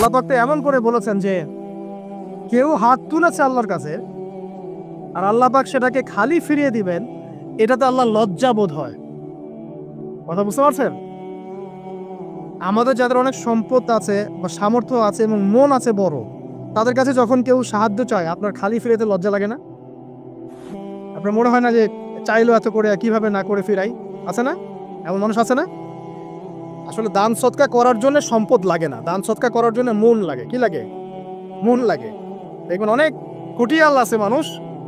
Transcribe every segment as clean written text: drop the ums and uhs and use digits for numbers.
আল্লাহ পাক তো এমন করে বলেছেন যে কেউ হাত তুলেছে আল্লাহর কাছে আর আল্লাহ পাক সেটাকে খালি ফিরিয়ে দিবেন, এটাতে আল্লাহ লজ্জা বোধ হয়। কথা বুঝতে পারছেন? আমাদের যাদের অনেক সম্পদ আছে বা সামর্থ্য আছে এবং মন আছে বড়, তাদের কাছে যখন কেউ সাহায্য চায় আপনার খালি ফিরাইতে লজ্জা লাগে না? আপনার মনে হয় না যে চাইলো এত করে কিভাবে না করে ফিরাই? আছে না? এমন মানুষ আছে না? আসলে দান সৎকা করার জন্য সম্পদ লাগে না, দান সৎকা করার জন্য মন লাগে। কি লাগে? মন লাগে। দেখবেন অনেক কোটিয়াল আছে মানুষ,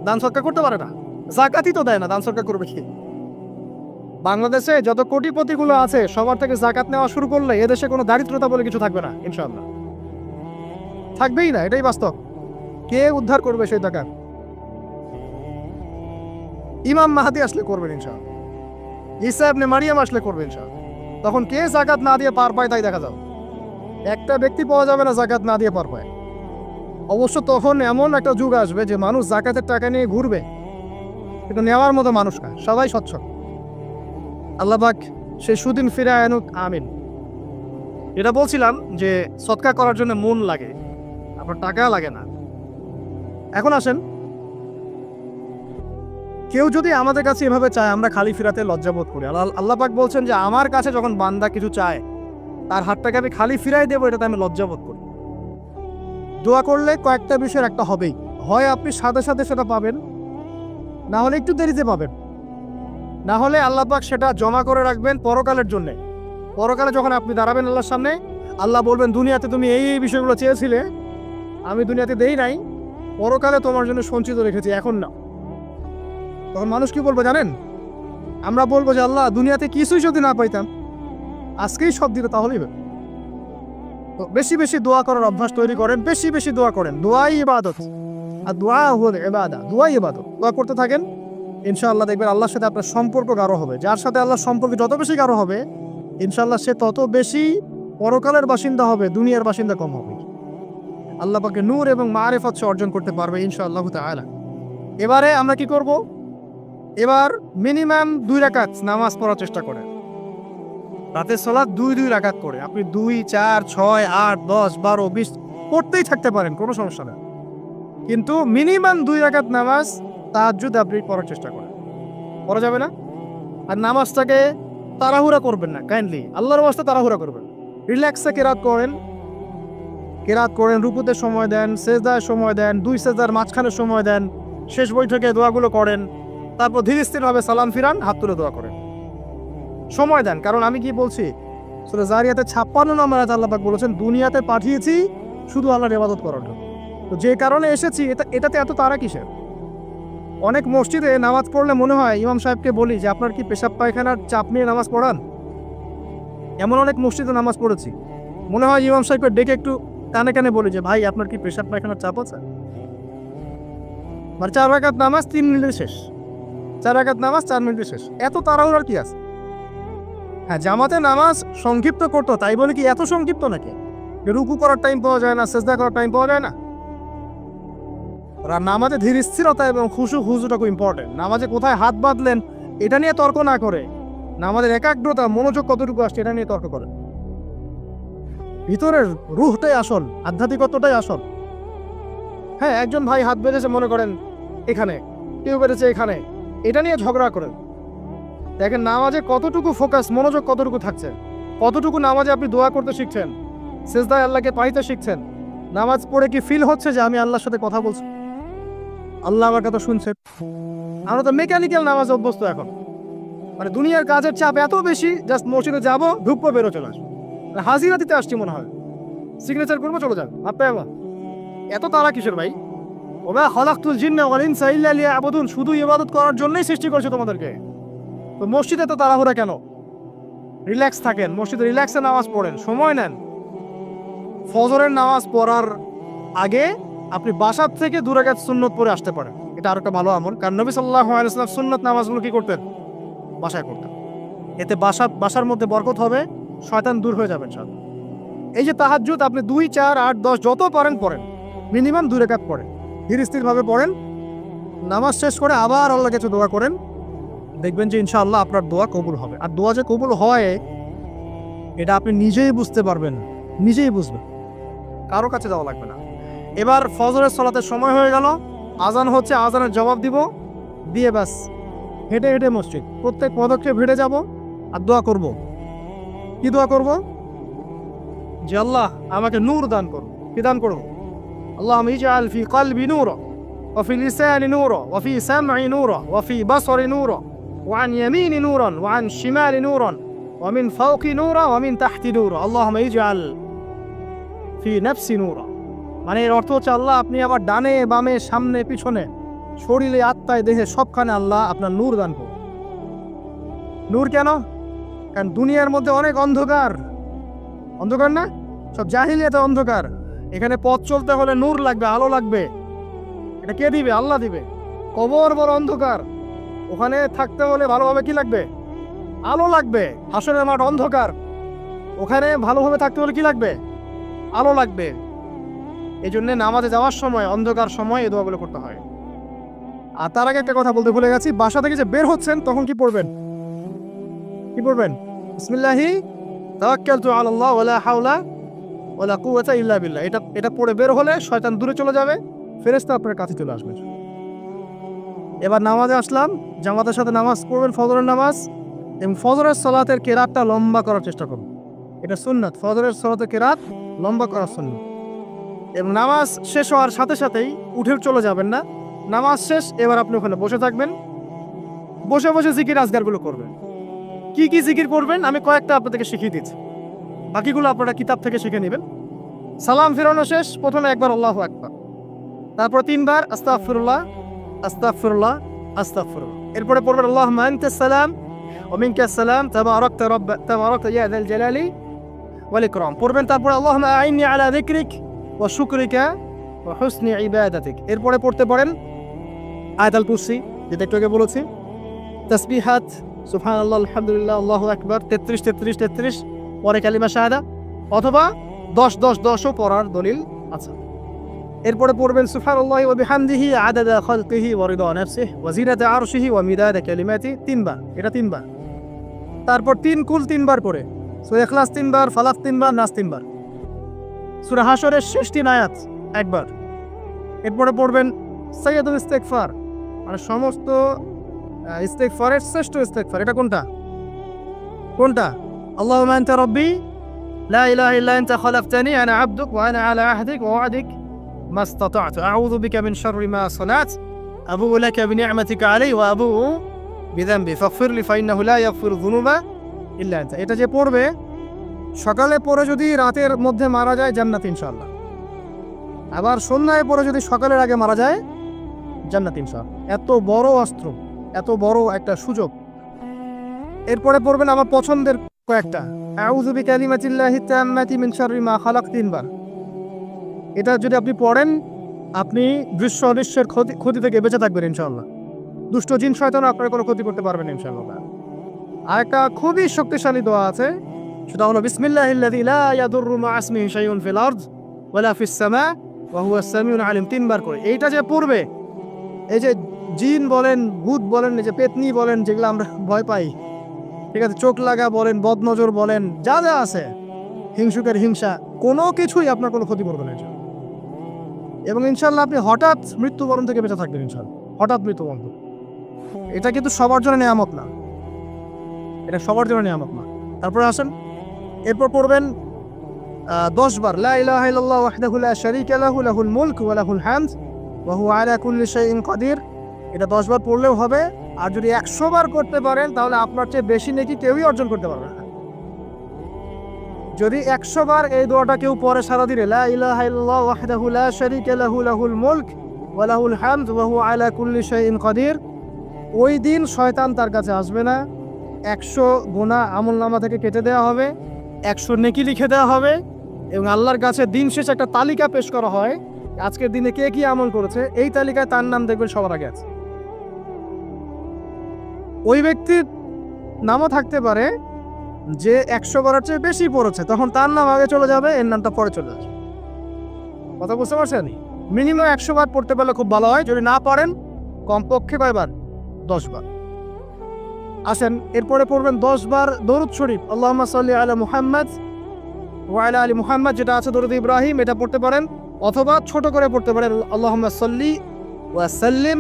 দান সৎকা করতে পারে না, জাকাতই তো দেয় না, দান সৎকা করবে কি? বাংলাদেশে যত কোটিপতিগুলো আছে সবার থেকে জাকাত নেওয়া শুরু করলে এদেশে কোনো দারিদ্রতা বলে কিছু থাকবে না, ইনশাআল্লাহ থাকবেই না, এটাই বাস্তব। কে উদ্ধার করবে সেই টাকা? ইমাম মাহাদি আসলে করবেন ইনশাআল্লাহ, ঈসা ইবনে মারিয়াম আসলে করবেন ইনশাআল্লাহ। তখন কে জাকাত না দিয়ে পার পায় তাই দেখা যাবে। একটা ব্যক্তি পাওয়া যাবে না জাকাত না দিয়ে পার পায়। অবশ্য তখন এমন একটা যুগ আসবে যে মানুষ জাকাতের টাকা নিয়ে ঘুরবে, কিন্তু নেওয়ার মতো মানুষ না, সবাই সচ্ছল। আল্লাহ পাক সেই সুদিন ফিরে আনুক, আমিন। এটা বলছিলাম যে সৎকা করার জন্য মন লাগে, আপনার টাকা লাগে না। এখন আসেন, কেউ যদি আমাদের কাছে এভাবে চায় আমরা খালি ফিরাতে লজ্জাবোধ করি। আল্লাহ পাক বলছেন যে আমার কাছে যখন বান্দা কিছু চায় তার হাতটাকে আমি খালি ফিরাই দেবো, এটাতে আমি লজ্জাবোধ করি। দোয়া করলে কয়েকটা বিষয়ের একটা হবেই, হয় আপনি সাথে সাথে সেটা পাবেন, না হলে একটু দেরিতে পাবেন, না হলে আল্লাহ পাক সেটা জমা করে রাখবেন পরকালের জন্য। পরকালে যখন আপনি দাঁড়াবেন আল্লাহর সামনে, আল্লাহ বলবেন দুনিয়াতে তুমি এই এই বিষয়গুলো চেয়েছিলে, আমি দুনিয়াতে দেই নাই, পরকালে তোমার জন্য সঞ্চিত রেখেছি, এখন না। তখন মানুষ কি বলবো জানেন? আমরা বলবো যে আল্লাহ দুনিয়াতে কিছুই যদি না পাইতাম, আজকেই সব দিলে তাহলেই হবে। তো বেশি বেশি দোয়া করার অভ্যাস তৈরি করেন, বেশি বেশি দোয়া করেন। দোয়াই ইবাদত, আর দোয়া হল ইবাদত, দোয়াই ইবাদত। দোয়া করতে থাকেন, ইনশাআল্লাহ দেখবেন আল্লাহর সাথে আপনার সম্পর্ক গাঢ় হবে। যার সাথে আল্লাহর সম্পর্ক যত বেশি গাঢ় হবে, ইনশাআল্লাহ সে তত বেশি পরকালের বাসিন্দা হবে, দুনিয়ার বাসিন্দা কম হবে। আল্লাহ পাকে নূর এবং মারিফত অর্জন করতে পারবে ইনশাআল্লাহ তাআলা। এবারে আমরা কি করব? এবার মিনিমাম 2 রাকাত নামাজ পড়ার চেষ্টা করেন। রাতের সালাত 2 রাকাত করে আপনি 2, 4, 6, 8, 10, 12, 20 পড়তেই থাকতে পারেন, কোনো সমস্যা নেই। কিন্তু মিনিমাম 2 রাকাত নামাজ তাহাজ্জুদ আপনি পড়ার চেষ্টা করেন। পড়া যাবে না? আর নামাজটাকে তাড়াহুড়া করবেন না, কাইন্ডলি আল্লাহর ওয়াস্তে তাড়াহুড়া করবেন। রিল্যাক্সে কেরাত করেন, রুকুতে সময় দেন, সেজদায় সময় দেন, 2 সেজদার মাঝখানে সময় দেন, শেষ বৈঠকে দোয়াগুলো করেন, তারপর ধীরে স্থিরভাবে সালাম ফিরান, হাত তুলে দোয়া করেন, সময় দেন। কারণ আমি কি বলছি, সূরা জারিয়াতে 56 নম্বর আয়াতে আল্লাহ পাক বলেছেন দুনিয়াতে পাঠিয়েছি শুধু আল্লাহর ইবাদত করার জন্য। তো যে কারণে এসেছি এটাতে এত তাড়া কিসের? অনেক মসজিদে নামাজ পড়লে মনে হয় ইমাম সাহেবকে বলি যে আপনার কি পেশাব পায়খানার চাপ নিয়ে নামাজ পড়ান? এমন অনেক মসজিদে নামাজ পড়েছি, মনে হয় ইমাম সাহেবকে ডেকে একটু কানে কানে বলি যে ভাই আপনার কি পেশাব পায়খানার চাপ আছে? মানে 4 রাকাত নামাজ 3 মিনিটে শেষ, 4 রাকাত নামাজ 4 মিনিটে শেষ, এত তাড়াহুড়ার কি আছে? হ্যাঁ, জামাতে নামাজ সংক্ষিপ্ত করতো, তাই বলে কি এত সংক্ষিপ্ত নাকি রুকু করার টাইম পাওয়া যায় না, সেজদা করার টাইম পাওয়া যায় না? নামাজে ধীর স্থিরতা এবং খুশুটা খুব ইম্পর্টেন্ট। নামাজে কোথায় হাত বাঁধলেন এটা নিয়ে তর্ক না করে, নামাজের একাগ্রতা মনোযোগ কতটুকু আসছে এটা নিয়ে তর্ক করেন। ভিতরের রুহটাই আসল, আধ্যাত্মিকতাটাই আসল। হ্যাঁ, একজন ভাই হাত বেঁধেছে মনে করেন এখানে, কেউ বেঁধেছে এখানে, এটা নিয়ে ঝগড়া করেন। দেখেন নামাজে কতটুকু ফোকাস, মনোযোগ কতটুকু থাকছে, কতটুকু নামাজে আপনি দোয়া করতে শিখছেন, সেজদায় আল্লাহকে পাইতে শিখছেন। নামাজ পড়ে কি ফিল হচ্ছে যে আমি আল্লাহর সাথে কথা বলছি, আল্লাহ আমার কথা শুনছে? আমরা তো মেকানিক্যাল নামাজ অভ্যস্ত এখন, মানে দুনিয়ার কাজের চাপ এত বেশি, জাস্ট মসজিদে যাবো, ঢুকবো, বেরো, চলে আসবো, হাজিরা দিতে আসছি মনে হয়, সিগনেচার করবো, চলে যান, আপনার এত তারা কিসের ভাই? ওমা খালাকতুল জিন্না ওয়াল ইনসা ইল্লা লিয়াবুদুন, শুধু ইবাদত করার জন্যই সৃষ্টি করেছে তোমাদেরকে। তো মসজিদে তো তাড়াহুড়া কেন? রিল্যাক্স থাকেন, মসজিদে রিল্যাক্সে নামাজ পড়েন, সময় নেন। ফজরের নামাজ পড়ার আগে আপনি বাসার থেকে 2 রাকাত সুন্নত পড়ে আসতে পারেন, এটা আরো একটা ভালো আমল। কারণ নবী সাল্লাল্লাহু আলাইহি ওয়াসাল্লাম সুন্নত নামাজগুলো কি করতেন? বাসায় করতেন। এতে বাসার মধ্যে বরকত হবে, শয়তান দূর হয়ে যাবেন সব। এই যে তাহাজ্জুদ আপনি 2, 4, 8, 10 যত পারেন পড়েন, মিনিমাম 2 রাকাত পড়েন, ধীর স্থিরভাবে পড়েন। নামাজ শেষ করে আবার আল্লাহর কাছে দোয়া করেন, দেখবেন যে ইনশাআল্লাহ আপনার দোয়া কবুল হবে। আর দোয়া যে কবুল হয় এটা আপনি নিজেই বুঝতে পারবেন, নিজেই বুঝবেন। কারো কাছে যাওয়া লাগবে না। এবার ফজরের সালাতের সময় হয়ে গেল, আজান হচ্ছে, আজানের জবাব দিব, দিয়ে ব্যাস হেঁটে হেঁটে মসজিদ, প্রত্যেক পদক্ষেপ হেঁটে যাব আর দোয়া করব। কি দোয়া করব? যে আল্লাহ আমাকে নূর দান করো। কি দান করো? আল্লাহুম্মা ইজআল ফি কলবি নূরা ওয়া ফি লিসানি নূরা ওয়া ফি সামঈ নূরা ওয়া ফি বাসরি নূরা ওয়া আন ইয়ামিনি নূরান ওয়া আন শিমালি নূরান ওয়া মিন ফাওকি নূরা ওয়া মিন তাহতি নূরা আল্লাহুম্মা ইজআল ফি নাফসি নূরা। মানে এর অর্থ হচ্ছে আল্লাহ আপনি আবার ডানে বামে সামনে পিছনে শরীরে আত্মায় দেহে সবখানে আল্লাহ আপনার নূর দান করুন। নূর কেন? কারণ দুনিয়ার মধ্যে অনেক অন্ধকার, অন্ধকার না, সব জাহিলিয়াতে অন্ধকার। এখানে পথ চলতে হলে নূর লাগবে, আলো লাগবে। এটা কে দিবে? আল্লাহ দিবে। কবর বড় অন্ধকার, ওখানে থাকতে হলে ভালোভাবে কি লাগবে? আলো লাগবে। হাসরের মাঠ অন্ধকার, ওখানে ভালোভাবে থাকতে হলে কি লাগবে? আলো লাগবে। এই জন্য নামাজে যাওয়ার সময় অন্ধকার সময় এই দোয়াগুলো করতে হয়। আর তার আগে একটা কথা বলতে ভুলে গেছি, বাসা থেকে যে বের হচ্ছেন তখন কি পড়বেন? কি পড়বেন? বিসমিল্লাহি তাওয়াক্কালতু আলাল্লাহ ওয়ালা হাওলা ওয়ালা কুওয়াতা ইল্লা বিল্লাহ। এটা পড়ে বের হলে শয়তান দূরে চলে যাবে, ফেরেশতা আপনার কাছে চলে আসবে। এবার নামাজে আসলাম, জামাতের সাথে নামাজ পড়বেন, ফজরের নামাজ, এবং ফজরের সালাতের কেরাতটা লম্বা করার চেষ্টা করুন। এটা সুন্নাত, ফজরের সালাতের কেরাত লম্বা করা সুন্নাত। এবং নামাজ শেষ হওয়ার সাথে সাথেই উঠে চলে যাবেন না। নামাজ শেষ, এবার আপনি ওখানে বসে থাকবেন, বসে বসে জিকির আজগারগুলো করবেন। কি কি জিকির করবেন আমি কয়েকটা আপনাদেরকে শিখিয়ে দিচ্ছি, বাকিগুলো আপনারা কিতাব থেকে শিখে নেবেন। সালাম ফেরানো শেষ, প্রথমে একবার আল্লাহু আকবার, তারপর 3 বার আস্তাগফিরুল্লাহ আস্তাগফিরুল্লাহ আস্তাগফিরুল্লাহ। এরপরে পড়বেন আল্লাহুম্মা আনতাস সালাম ওয়া মিনকাস সালাম তাবারাকতা ইয়া যাল জালালি ওয়াল ইকরাম পড়বেন। তারপর আল্লাহুম্মা আইন্নি আলা যিকরিক ওয়া শুকরিকা ওয়া হুসনি ইবাদাতিক। এরপরে পড়তে পারেন আয়াতুল কুরসি, যেটা একটু আগে বলেছি, তাসবিহাত সুবহানাল্লাহ আলহামদুলিল্লাহ আল্লাহু আকবার 33 33 33, পরে কালিমা শাহাদা, অথবা 10 10 10ও পড়ার দলিল আছে। এরপরে পড়বেন সুবহানাল্লাহি ওয়া বিহামদিহি আদাদা খালকিহি ওয়া রিদা নাফসিহি ওয়া জিনাতা আরশিহি ওয়া মিদাদা কালিমাতি, 3 বার, এটা 3 বার। তারপর 3 কুল 3 বার পড়ে, সূরা ইখলাস 3 বার, ফালাক 3 বার, নাস 3 বার, সূরা হাশরের শেষ 3 আয়াত একবার। এরপরে পড়বেন সাইয়্যিদুল ইস্তিগফার, মানে সমস্ত ইস্তিগফারের শ্রেষ্ঠ ইস্তিগফার। এটা কোনটা? কোনটা? আল্লাহুম্মা আনতা রাব্বি লা ইলাহা ইল্লা আনতা খালাকতানি আনা আবদুক ওয়া আনা আলা আহদিক ওয়া ওয়া'দিক মাসতাতা'তু আউযু বিকা মিন শাররি মা সানাত আবুউ লাকা বিনি'মাতিকা আলাইয়া ওয়া আবুউ বিযানবি ফাগফিরলি ফাইন্নাহু লা ইয়াগফিরু যুনুবা ইল্লা আনতা। এটা যে পড়বে সকালে পড়ে যদি রাতের মধ্যে মারা যায় জান্নাত ইনশাআল্লাহ। আবার সন্ধ্যায় পড়ে যদি সকালের আগে মারা যায় জান্নাত ইনশাআল্লাহ। এত বড় অস্ত্র, এত বড় একটা সুযোগ। এরপরে পড়বেন আমার পছন্দের কয়েকটা, আউযু বিকালিমাতিল্লাহি তাম্মাতি মিন শাররি মা খালাক 3 বার। এটা যদি আপনি পড়েন আপনি দৃশ্য অদৃশ্যের ক্ষতি থেকে বেঁচে থাকবেন ইনশাআল্লাহ। দুষ্ট জিন শয়তান আপনার কোনো ক্ষতি করতে পারবেন ইনশাআল্লাহ। আর একটা খুবই শক্তিশালী দোয়া আছে, সেটা হলো বিসমিল্লাহিল্লাযী লা ইয়াদুররু মা ইসমিহি শাইউন ফিল আরদ ওয়ালা ফিস সামা ওয়া হুয়াস সামিউল আলিম, 3 বার করে। এইটা যে পড়বে, এই যে জিন বলেন, ভূত বলেন, এই যে পেতনি বলেন, যেগুলো আমরা ভয় পাই, ঠিক আছে, চোখ লাগা বলেন, বদনজর বলেন, যা যা আছে, হিংসুকের হিংসা, কোনো কিছুই আপনার কোনো ক্ষতি করবে না এবং ইনশাআল্লাহ আপনি হঠাৎ মৃত্যুবরণ থেকে বেঁচে থাকবেন ইনশাআল্লাহ। হঠাৎ মৃত্যুবরণ, এটা কিন্তু সবার জন্য নিয়ামত না, এটা সবার জন্য নিয়ামত না। তারপরে আসেন, এরপর পড়বেন 10 বার লা ইলাহা ইল্লাল্লাহু ওয়াহদাহু লা শারীকা লাহু লাহুল মুলকু ওয়া লাহুল হামদ ওয়া হুয়া আলা কুল্লি শাইইন কাদির। এটা 10 বার পড়লেও হবে। আর যদি 100 বার করতে পারেন তাহলে আপনার চেয়ে বেশি নেকি কেউই অর্জন করতে পারবে না। যদি 100 বার এই দোয়াটা কেউ পড়ে সারাদিনে, লা ইলাহা ইল্লাল্লাহু ওয়াহদাহু লা শারীকা লাহু লাহুল মুলক ওয়া লাহুল হামদ ওয়া হুয়া আলা কুল্লি শাইইন কাদির, ওই দিন শয়তান তার কাছে আসবে না। 100 গুনাহ আমলনামা থেকে কেটে দেওয়া হবে, 100 নেকি লিখে দেওয়া হবে এবং আল্লাহর কাছে দিন শেষে একটা তালিকা পেশ করা হয়, আজকের দিনে কে কি আমল করেছে, এই তালিকায় তার নাম দেখবেন সবার আগে আছে। ওই ব্যক্তির নামও থাকতে পারে যে 100 বারের চেয়ে বেশি পড়েছে, তখন তার নাম আগে চলে যাবে, এর নামটা পরে চলে আসবে। কথা বুঝতে পারছেন? মিনিমাম 100 বার পড়তে পারলে খুব ভালো হয়, যদি না পারেন কমপক্ষে কয়বার? 10 বার। আসেন, এরপরে পড়বেন 10 বার দরুদ শরীফ, আল্লাহুম্মা সাল্লি আলা মুহাম্মাদ ওয়া আলা আলি মুহাম্মাদ যেটা আছে দরুদ ইব্রাহিম এটা পড়তে পারেন, অথবা ছোট করে পড়তে পারেন আল্লাহুম্মা সাল্লি ওয়া সাল্লিম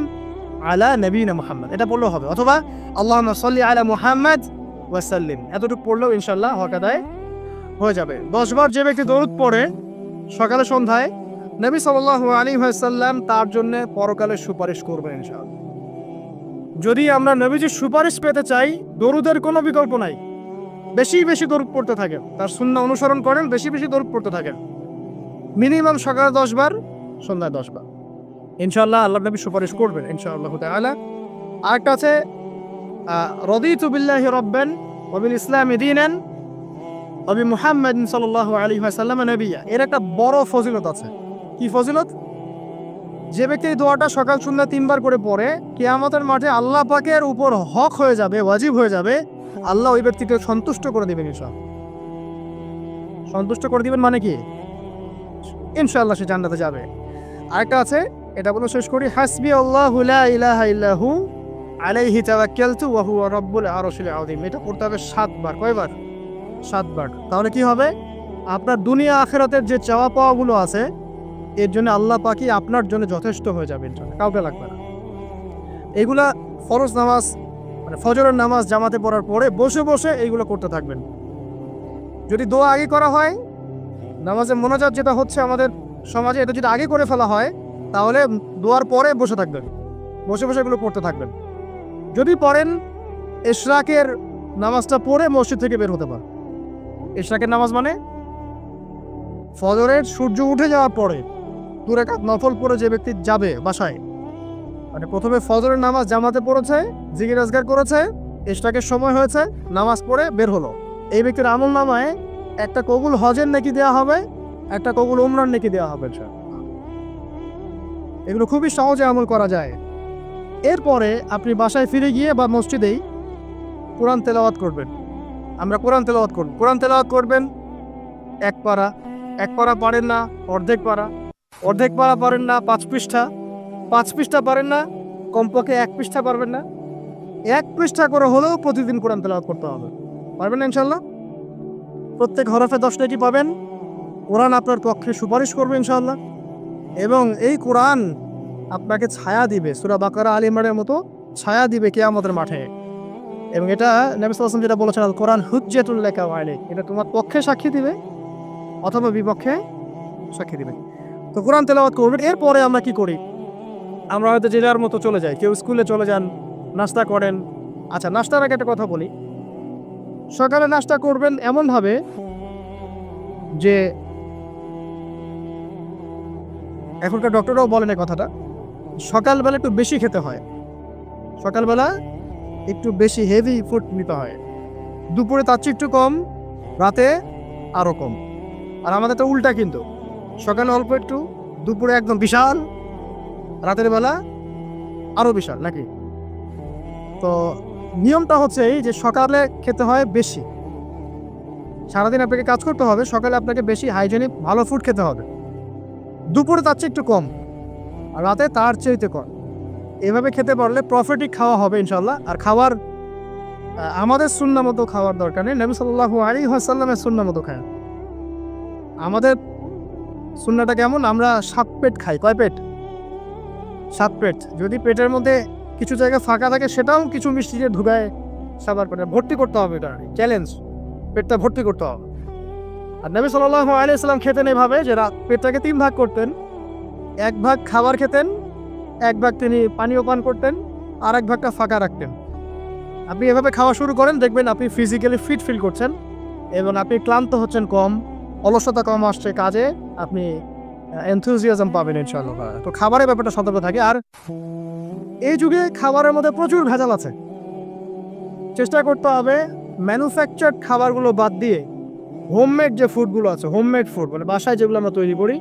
আলা নবিয়িনা মুহাম্মদ, এটা পড়লেও হবে, অথবা আল্লাহুম্মা সাল্লি আলা মুহাম্মাদ ওয়া সাল্লিম, এতটুকু পড়লেও ইনশাআল্লাহ হক আদায় হয়ে যাবে। 10 বার যে ব্যক্তি দরুদ পড়ে সকালে সন্ধ্যায়, নবী সাল্লাল্লাহু আলাইহি ওয়াসাল্লাম তার জন্য পরকালে সুপারিশ করবেন ইনশাআল্লাহ। যদি আমরা নবীজির সুপারিশ পেতে চাই, দরুদের কোনো বিকল্প নাই, বেশি বেশি দরুদ পড়তে থাকেন, তার সুন্নাহ অনুসরণ করেন, বেশি বেশি দরুদ পড়তে থাকেন, মিনিমাম সকালে 10 বার, সন্ধ্যায় 10 বার, ইনশাআল্লাহ আল্লাহ নবী সুপারিশ করবেন ইনশাআল্লাহ তাআলা। আরেকটা আছে রাদিতু বিল্লাহি রাব্বান ওয়া বিল ইসলামি দীনান ওয়া বি মুহাম্মাদিন সাল্লাল্লাহু আলাইহি ওয়াসাল্লাম নবিয়্যা, এর একটা বড় ফজিলত আছে। কি ফজিলত? যে ব্যক্তি এই দোয়াটা সকাল সন্ধ্যা 3 বার করে পড়ে, কিয়ামতের মাঠে আল্লাহ পাকের উপর হক হয়ে যাবে, ওয়াজিব হয়ে যাবে, আল্লাহ ওই ব্যক্তিকে সন্তুষ্ট করে দিবেন ইনশাআল্লাহ। সন্তুষ্ট করে দিবেন মানে কি? ইনশাআল্লাহ সে জান্নাতে যাবে। আরেকটা আছে, এটা বলে শেষ করি, হাসবি আল্লাহু লা ইলাহা ইল্লাহু আলাইহি তাওয়াক্কালতু ওয়া হুয়া রাব্বুল আরশিল আযীম, এটা পড়তে হবে 7 বার। কয়বার? 7 বার। তাহলে কি হবে? আপনার দুনিয়া আখিরাতের যে চাওয়া পাওয়াগুলো আছে, এর জন্য আল্লাহ পাকই আপনার জন্য যথেষ্ট হয়ে যাবে ইনশাআল্লাহ, কাউকে লাগবে না। এগুলা ফরজ নামাজ মানে ফজরের নামাজ জামাতে পড়ার পরে বসে বসে এইগুলো করতে থাকবেন। যদি দোয়া আগে করা হয়, নামাজে মোনাজাত যেটা হচ্ছে আমাদের সমাজে, এটা যদি আগে করে ফেলা হয়, তাহলে দোয়ার পরে বসে থাকবেন, বসে বসে এগুলো পড়তে থাকবেন। যদি পড়েন, ইশরাকের নামাজটা পড়ে মসজিদ থেকে বের হতে পারে। ইশরাকের নামাজ মানে ফজরের সূর্য উঠে যাওয়ার পরে 2 রাকাত নফল পড়ে যে ব্যক্তি যাবে বাসায়, মানে প্রথমে ফজরের নামাজ জামাতে পড়েছে, জিকির আজকার করেছে, ইশরাকের সময় হয়েছে, নামাজ পড়ে বের হলো, এই ব্যক্তির আমল নামায় একটা কবুল হজের নেকি দেওয়া হবে, একটা কবুল উমরার নেকি দেওয়া হবে। এগুলো খুবই সহজে আমল করা যায়। এরপরে আপনি বাসায় ফিরে গিয়ে বা মসজিদেই কোরআন তেলাওয়াত করবেন। আমরা কোরআন তেলাওয়াত করব, কোরআন তেলাওয়াত করবেন 1 পারা, 1 পারা পারেন না অর্ধেক পারা, অর্ধেক পারা পারেন না 5 পৃষ্ঠা, 5 পৃষ্ঠা পারেন না কমপক্ষে 1 পৃষ্ঠা পারবেন না, 1 পৃষ্ঠা করে হলেও প্রতিদিন কোরআন তেলাওয়াত করতে হবে। পারবেন না ইনশাআল্লাহ? প্রত্যেক হরফে 10 নেকি পাবেন। কোরআন আপনার পক্ষে সুপারিশ করবে ইনশাআল্লাহ, এবং এই কোরআন আপনাকে ছায়া দিবে, সূরা বাকারা আলে ইমরানের মতো ছায়া দিবে কিয়ামতের মাঠে। এবং এটা নবী সাল্লাল্লাহু আলাইহি ওয়াসাল্লাম যেটা বলেছেন, আল কোরআন হুজ্জাতুল লাকা ওয়া আলাইক, এটা তোমার পক্ষে সাক্ষী দিবে অথবা বিপক্ষে সাক্ষী দিবে। তো কোরআন তেলাওয়াত করবেন। এরপরে আমরা কি করি? আমরা হয়তো যে যার মতো চলে যাই, কেউ স্কুলে চলে যান, নাস্তা করেন। আচ্ছা, নাস্তার আগে একটা কথা বলি, সকালে নাস্তা করবেন এমনভাবে যে, এখনকার ডক্টররাও বলেন এই কথাটা, সকালবেলা একটু বেশি খেতে হয়, সকালবেলা একটু বেশি হেভি ফুড নিতে হয়, দুপুরে তার চেয়ে একটু কম, রাতে আরও কম। আর আমাদের তো উল্টা, কিন্তু সকালে অল্প একটু, দুপুরে একদম বিশাল, রাতের বেলা আরও বিশাল, নাকি? তো নিয়মটা হচ্ছে এই যে সকালে খেতে হয় বেশি, সারাদিন আপনাকে কাজ করতে হবে, সকালে আপনাকে বেশি হাইজেনিক ভালো ফুড খেতে হবে, দুপুরে তার চেয়ে একটু কম, আর রাতে তার চেয়ে কম। এভাবে খেতে পারলে প্রফিটিক খাওয়া হবে ইনশাল্লাহ। আর খাবার আমাদের সুন্নাহ মতো খাওয়ার দরকার নেই, নবী সাল্লাল্লাহু আলাইহি ওয়াসাল্লামের সুন্নাহ মতো খায়। আমাদের সুন্নাহটা কেমন? আমরা 7 পেট খাই। কয় পেট? 7 পেট। যদি পেটের মধ্যে কিছু জায়গা ফাঁকা থাকে, সেটাও কিছু মিষ্টি দিয়ে ঢুকায় সাবার করে ভর্তি করতে হবে। এটা চ্যালেঞ্জ, পেটটা ভর্তি করতে হবে। আর নবী সাল্লাল্লাহু আলাইহি ওয়াসাল্লাম খেতেন এভাবে যে পেটটাকে 3 ভাগ করতেন, 1 ভাগ খাবার খেতেন, 1 ভাগ তিনি পানীয় পান করতেন, আর 1 ভাগটা ফাঁকা রাখতেন। আপনি এভাবে খাওয়া শুরু করেন, দেখবেন আপনি ফিজিক্যালি ফিট ফিল করছেন এবং আপনি ক্লান্ত হচ্ছেন কম, অলসতা কম আসছে কাজে, আপনি এনথুজিয়াজম পাবেন ইনশাআল্লাহ। তো খাবারের ব্যাপারটা সতর্ক থাকে। আর এই যুগে খাবারের মধ্যে প্রচুর ভেজাল আছে, চেষ্টা করতে হবে ম্যানুফ্যাকচার্ড খাবারগুলো বাদ দিয়ে হোমমেড যে ফুডগুলো আছে, হোমমেড ফুড মানে বাসায় যেগুলো আমরা তৈরি করি,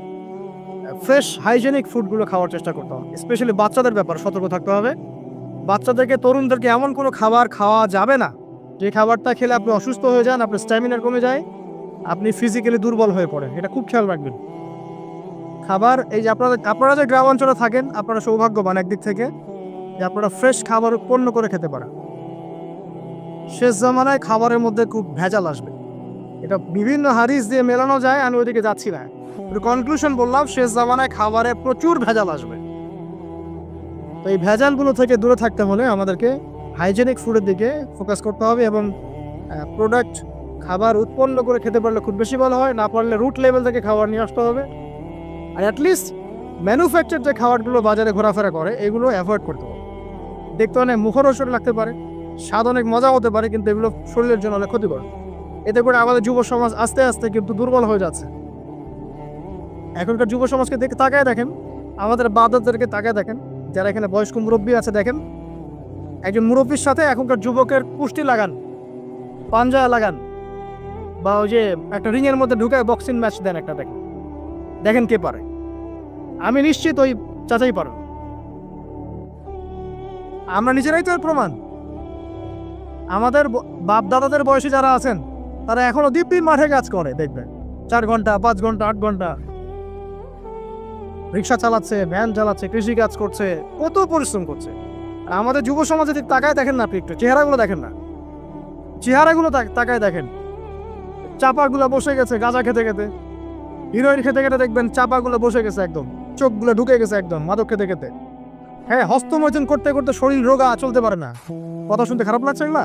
ফ্রেশ হাইজেনিক ফুডগুলো খাওয়ার চেষ্টা করতে হবে। স্পেশালি বাচ্চাদের ব্যাপারে সতর্ক থাকতে হবে। বাচ্চাদেরকে, তরুণদেরকে এমন কোনো খাবার খাওয়া যাবে না যে খাবারটা খেলে আপনি অসুস্থ হয়ে যান, আপনার স্ট্যামিনার কমে যায়, আপনি ফিজিক্যালি দুর্বল হয়ে পড়েন। এটা খুব খেয়াল রাখবেন। খাবার, এই যে আপনারা যে গ্রাম অঞ্চলে থাকেন, আপনারা সৌভাগ্যবান একদিক থেকে যে আপনারা ফ্রেশ খাবার উৎপন্ন করে খেতে পারেন। শেষ জামানায় খাবারের মধ্যে খুব ভেজাল আসবে, এটা বিভিন্ন হাদিস দিয়ে মেলানো যায়, আমি ওইদিকে যাচ্ছি না। কনক্লুশন বললাম, শেষ জামানায় খাবারে প্রচুর ভেজাল আসবে। তো এই ভেজালগুলো থেকে দূরে থাকতে হলে আমাদেরকে হাইজেনিক ফুডের দিকে ফোকাস করতে হবে এবং প্রোডাক্ট খাবার উৎপন্ন করে খেতে পারলে খুব বেশি ভালো হয়, না পারলে রুট লেভেল থেকে খাবার নিয়ে আসতে হবে। আর অ্যাটলিস্ট ম্যানুফ্যাকচার যে খাবারগুলো বাজারে ঘোরাফেরা করে এগুলো অ্যাভয়েড করতে হবে। দেখতে অনেক মুখরোচক লাগতে পারে, স্বাদ অনেক মজা হতে পারে, কিন্তু এগুলো শরীরের জন্য অনেক ক্ষতিকর। এতে করে আমাদের যুব সমাজ আস্তে আস্তে কিন্তু দুর্বল হয়ে যাচ্ছে। এখনকার যুব সমাজকে তাকায় দেখেন, আমাদের বাদদেরকে তাকায় দেখেন, যারা এখানে বয়স্ক মুরব্বী আছে দেখেন, একজন মুরব্বীর সাথে এখনকার যুবকের কুস্তি লাগান, পাঞ্জা লাগান, বা ওই যে একটা রিংয়ের মধ্যে ঢুকায় বক্সিং ম্যাচ দেন, একটা দেখেন, দেখেন কে পারে। আমি নিশ্চিত ওই চাচাই পারো। আমরা নিজেরাই তো এর প্রমাণ। আমাদের বাপ দাদাদের বয়সী যারা আছেন তারা এখনো দিব্যি মাঠে কাজ করে, দেখবেন 4 ঘন্টা 5 ঘন্টা 8 ঘন্টা রিক্সা চালাচ্ছে, ভ্যান চালাচ্ছে, কৃষি কাজ করছে, কত পরিশ্রম করছে। আর আমাদের যুব সমাজে তাকায় দেখেন না, আপনি একটু চেহারাগুলো দেখেন না, চেহারাগুলো তাকায় দেখেন, চাপাগুলো বসে গেছে গাঁজা খেতে খেতে, হিরোইন খেতে খেতে দেখবেন চাপাগুলো বসে গেছে একদম, চোখগুলো ঢুকে গেছে একদম মাদক খেতে খেতে। হ্যাঁ, হস্তমৈথুন করতে করতে শরীর রোগা, চলতে পারে না। কথা শুনতে খারাপ লাগছে এগুলা?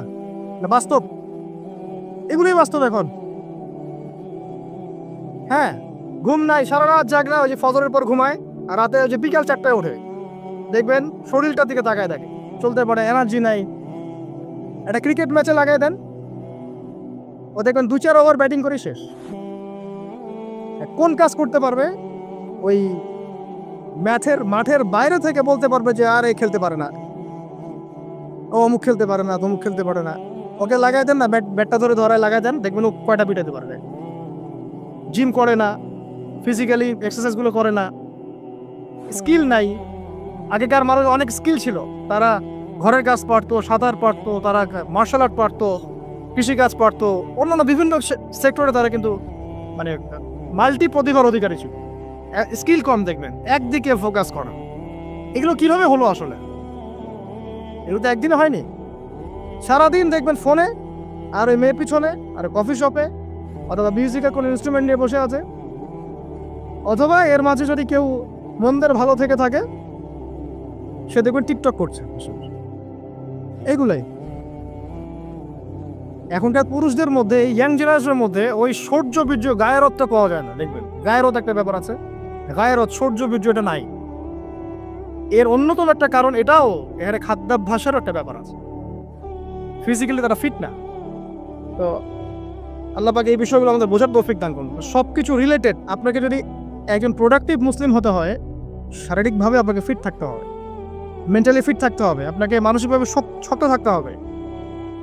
না, বাস্তব, এগুলোই বাস্তব এখন। হ্যাঁ, ঘুম নাই, সারা রাত জাগরা, ওই যে ফজরের পর ঘুমায়, আর রাতে ওই যে বিকাল 4টায় ওঠে, দেখবেন শরীরটার দিকে তাকায় দেখে, চলতে পারে, এনার্জি নাই। একটা ক্রিকেট ম্যাচে লাগাই দেন, ও দেখবেন 2-4 ওভার ব্যাটিং করে শেষ। কোন কাজ করতে পারবে? ওই মাঠের বাইরে থেকে বলতে পারবে যে আর এই খেলতে পারে না, ও অমুক খেলতে পারে না, তমুক খেলতে পারে না। ওকে লাগাই দেন না, ব্যাটটা ধরে ধরায় লাগাই দেন, দেখবেন ও কয়টা পিটাতে পারবে। জিম করে না, ফিজিক্যালি এক্সারসাইজগুলো করে না, স্কিল নাই। আগেকার মানুষ অনেক স্কিল ছিল, তারা ঘরের কাজ পারতো, সাঁতার পারতো, তারা মার্শাল আর্ট পারতো, কৃষিকাজ পারতো, অন্যান্য বিভিন্ন সেক্টরে তারা কিন্তু মানে মাল্টি প্রতিভার অধিকারী ছিল। স্কিল কম, দেখবেন একদিকে ফোকাস করা। এগুলো কিভাবে হলো আসলে? এগুলো তো একদিনে হয়নি। সারাদিন দেখবেন ফোনে, আর ওই মেয়ের পিছনে, আর কফি শপে, অথবা মিউজিকের কোনো ইনস্ট্রুমেন্ট নিয়ে বসে আছে, অথবা এর মাঝে যদি কেউ মন্দের ভালো থেকে থাকে সে দেখবেন টিকটক করছে। এগুলাই এখনকার পুরুষদের মধ্যে, ইয়াং জেনারেশনের মধ্যে ওই সৌর্য বীর্য গায়েরত্ব পাওয়া যায় না। দেখবেন গায়েরত একটা ব্যাপার আছে, গায়েরত সৌর্য বীর্য এটা নাই। এর অন্যতম একটা কারণ এটাও, এখানে খাদ্যাভ্যাসের একটা ব্যাপার আছে। ফিজিক্যালি তারা ফিট না। তো আল্লাহ পাক এই বিষয়গুলো আমাদের বোঝার তৌফিক দান করুন। সবকিছু রিলেটেড। আপনাকে যদি একজন প্রোডাক্টিভ মুসলিম হতে হয়, শারীরিকভাবে আপনাকে ফিট থাকতে হবে, মেন্টালি ফিট থাকতে হবে, আপনাকে মানসিকভাবে শক্ত থাকতে হবে,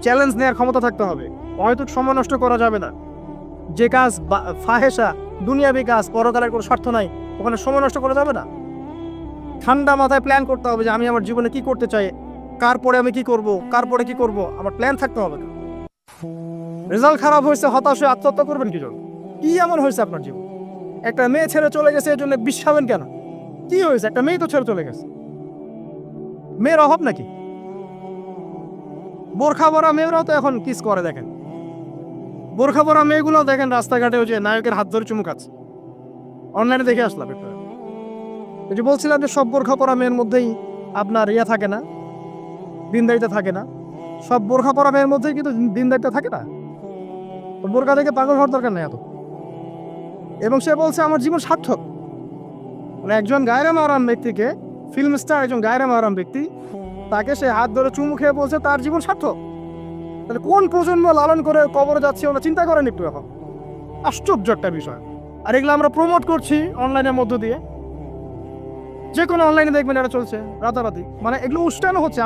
চ্যালেঞ্জ নেওয়ার ক্ষমতা থাকতে হবে, হয়তো সময় নষ্ট করা যাবে না। যে কাজ ফাহেসা, দুনিয়াবি কাজ, পরকালের কোনো স্বার্থ নাই, ওখানে সময় নষ্ট করা যাবে না। ঠান্ডা মাথায় প্ল্যান করতে হবে যে আমি আমার জীবনে কি করতে চাই, কার পরে আমি কি করব, কার পরে কি করব, আমার প্ল্যান থাকতে হবে। রেজাল্ট খারাপ হয়েছে, হতাশ হয়ে আত্মহত্যা করবেন কি জন্য? কি এমন হয়েছে আপনার জীবন? একটা মেয়ে ছেড়ে চলে গেছে, এর জন্য বিশ্বাবেন কেন? কি হয়েছে? একটা মেয়ে তো ছেড়ে চলে গেছে, মেয়ের অভাব নাকি? বোরখা পরা মেয়েরাও তো এখন কিস করে, দেখেন বোরখা পরা মেয়েগুলো দেখেন রাস্তাঘাটে ওই যে নায়কের হাত ধরে চুমু খাচ্ছে। অনলাইনে দেখে আসলাম একটা, ওই যে বলছিলাম যে সব বোরখা পরা মেয়ের মধ্যেই আপনার ইয়া থাকে না, দিনদারিতা থাকে না। সব বোরখা পরা মেয়ের মধ্যেই কিন্তু দিনদারিতা থাকে না। তো বোরখা থেকে পাগল হওয়ার দরকার নেই এত। এবং সে বলছে আমার জীবন সার্থক। মানে একজন গায়রে মাওরাম ব্যক্তিকে, ফিল্ম স্টার একজন গায়রে মাওরাম ব্যক্তি, তাকে সে হাত ধরে চুমু খেয়ে বলছে তার জীবন সার্থক। তাহলে কোন প্রজন্ম লালন করে কবরে যাচ্ছে ওরা চিন্তা করেন একটু এখন? আশ্চর্য একটা বিষয়। আর এগুলো আমরা প্রমোট করছি অনলাইনের মধ্য দিয়ে, যে কোনো অনলাইনে দেখবেন এটা চলছে রাতারাতি। মানে এগুলো উষ্টানো হচ্ছে।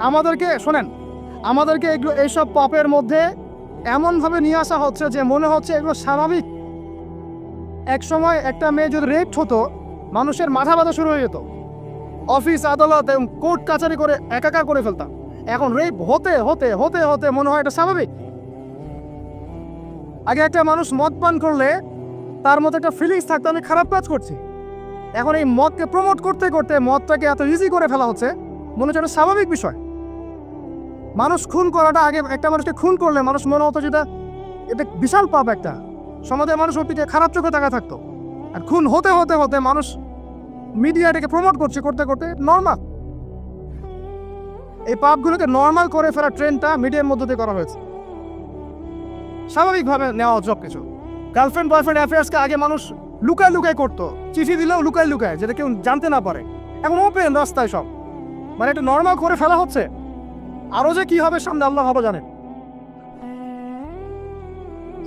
আমাদেরকে শোনেন, আমাদেরকে এগুলো এইসব পাপের মধ্যে এমনভাবে নিয়ে আসা হচ্ছে যে মনে হচ্ছে এগুলো স্বাভাবিক। এক সময় একটা মেয়ে যদি রেপ হতো, মানুষের মাথা ব্যথা শুরু হয়ে যেত, অফিস আদালত কোর্ট কাচারি করে একাকার করে ফেলতাম। এখন রেপ হতে হতে হতে হতে মনে হয় এটা স্বাভাবিক। আগে একটা মানুষ মদ পান করলে তার মধ্যে একটা ফিলিংস থাকতো আমি খারাপ কাজ করছি। এখন এই মদকে প্রমোট করতে করতে মদটাকে এত ইজি করে ফেলা হচ্ছে, মনে হচ্ছে একটা স্বাভাবিক বিষয়। মানুষ খুন করাটা, আগে একটা মানুষকে খুন করলে মানুষ মনে হতো যেটা এটা বিশাল পাপ একটা। সমাজের মানুষ ওর দিকে খারাপ চোখে তাকা থাকতো, আর খুন হতে হতে হতে মানুষ মিডিয়া এটাকে প্রমোট করছে, করতে করতে নর্মাল। এই পাপগুলোকে নর্মাল করে ফেলার ট্রেন্ডটা মিডিয়ার মধ্যে দিয়ে করা হয়েছে, স্বাভাবিকভাবে নেওয়া সব কিছু। গার্লফ্রেন্ড বয়ফ্রেন্ড অ্যাফেয়ার্সকে আগে মানুষ লুকায় লুকায় করতো, চিঠি দিলেও লুকায় লুকায়, যেটা কেউ জানতে না পারে। এখন ওপেন রাস্তায় সব, মানে এটা নর্মাল করে ফেলা হচ্ছে। আরো যে কি হবে সামনে আল্লাহ ভালো জানেন।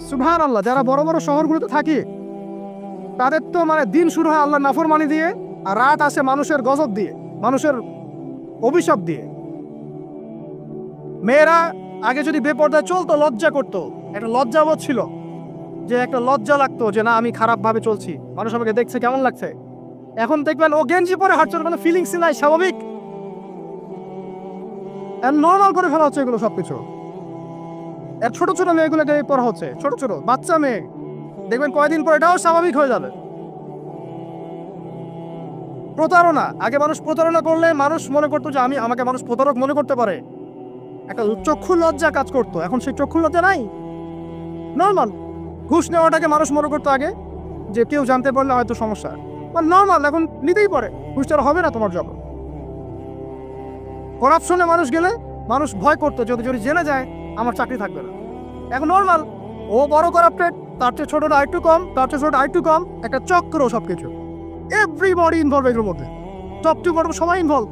সুবহানাল্লাহ। যারা বড় বড় শহরগুলোতে থাকে তাদের তো মানে দিন শুরু হয় আল্লাহ নাফরমানি দিয়ে, আর রাত আসে মানুষের গজব দিয়ে, মানুষের অভিশাপ দিয়ে। মেয়েরা আগে যদি বেপর্দায় চলতো লজ্জা করতো, একটা লজ্জাবোধ ছিল, যে একটা লজ্জা লাগতো যে না আমি খারাপ ভাবে চলছি, মানুষ আমাকে দেখছে কেমন লাগছে। এখন দেখবেন ও গেঞ্জি পরে হাঁটছে, কোনো ফিলিংস নাই, স্বাভাবিক, নর্মাল করে ফেলা হচ্ছে এগুলো সবকিছু। আর ছোট ছোট মেয়েগুলোকে পড়া হচ্ছে, ছোট ছোট বাচ্চা মেয়ে, দেখবেন কয়েকদিন পর এটাও স্বাভাবিক হয়ে যাবে। প্রতারণা, আগে মানুষ প্রতারণা করলে মানুষ মনে করতো যে আমাকে মানুষ প্রতারক মনে করতে পারে, একটা চক্ষু লজ্জা কাজ করতো। এখন সেই চক্ষু লজ্জা নাই, নর্মাল। ঘুষ নেওয়াটাকে মানুষ মনে করতো আগে যে কেউ জানতে পারলে হয়তো সমস্যা, নর্মাল, এখন নিতেই পারে, ঘুষটা হবে না তোমার জন্য। করাপশনে মানুষ গেলে মানুষ ভয় করতো যদি যদি জেনে যায় আমার চাকরি থাকবে না। এখন নর্মাল, ও বড় করাপ্টেড, তার চেয়ে ছোটটা আরেকটু কম, তার চেয়ে ছোট আরেকটু কম, একটা চক্র সবকিছু। এভরিবডি ইনভলভ এগুলোর মধ্যে, টপ টু বটম সবাই ইনভলভ।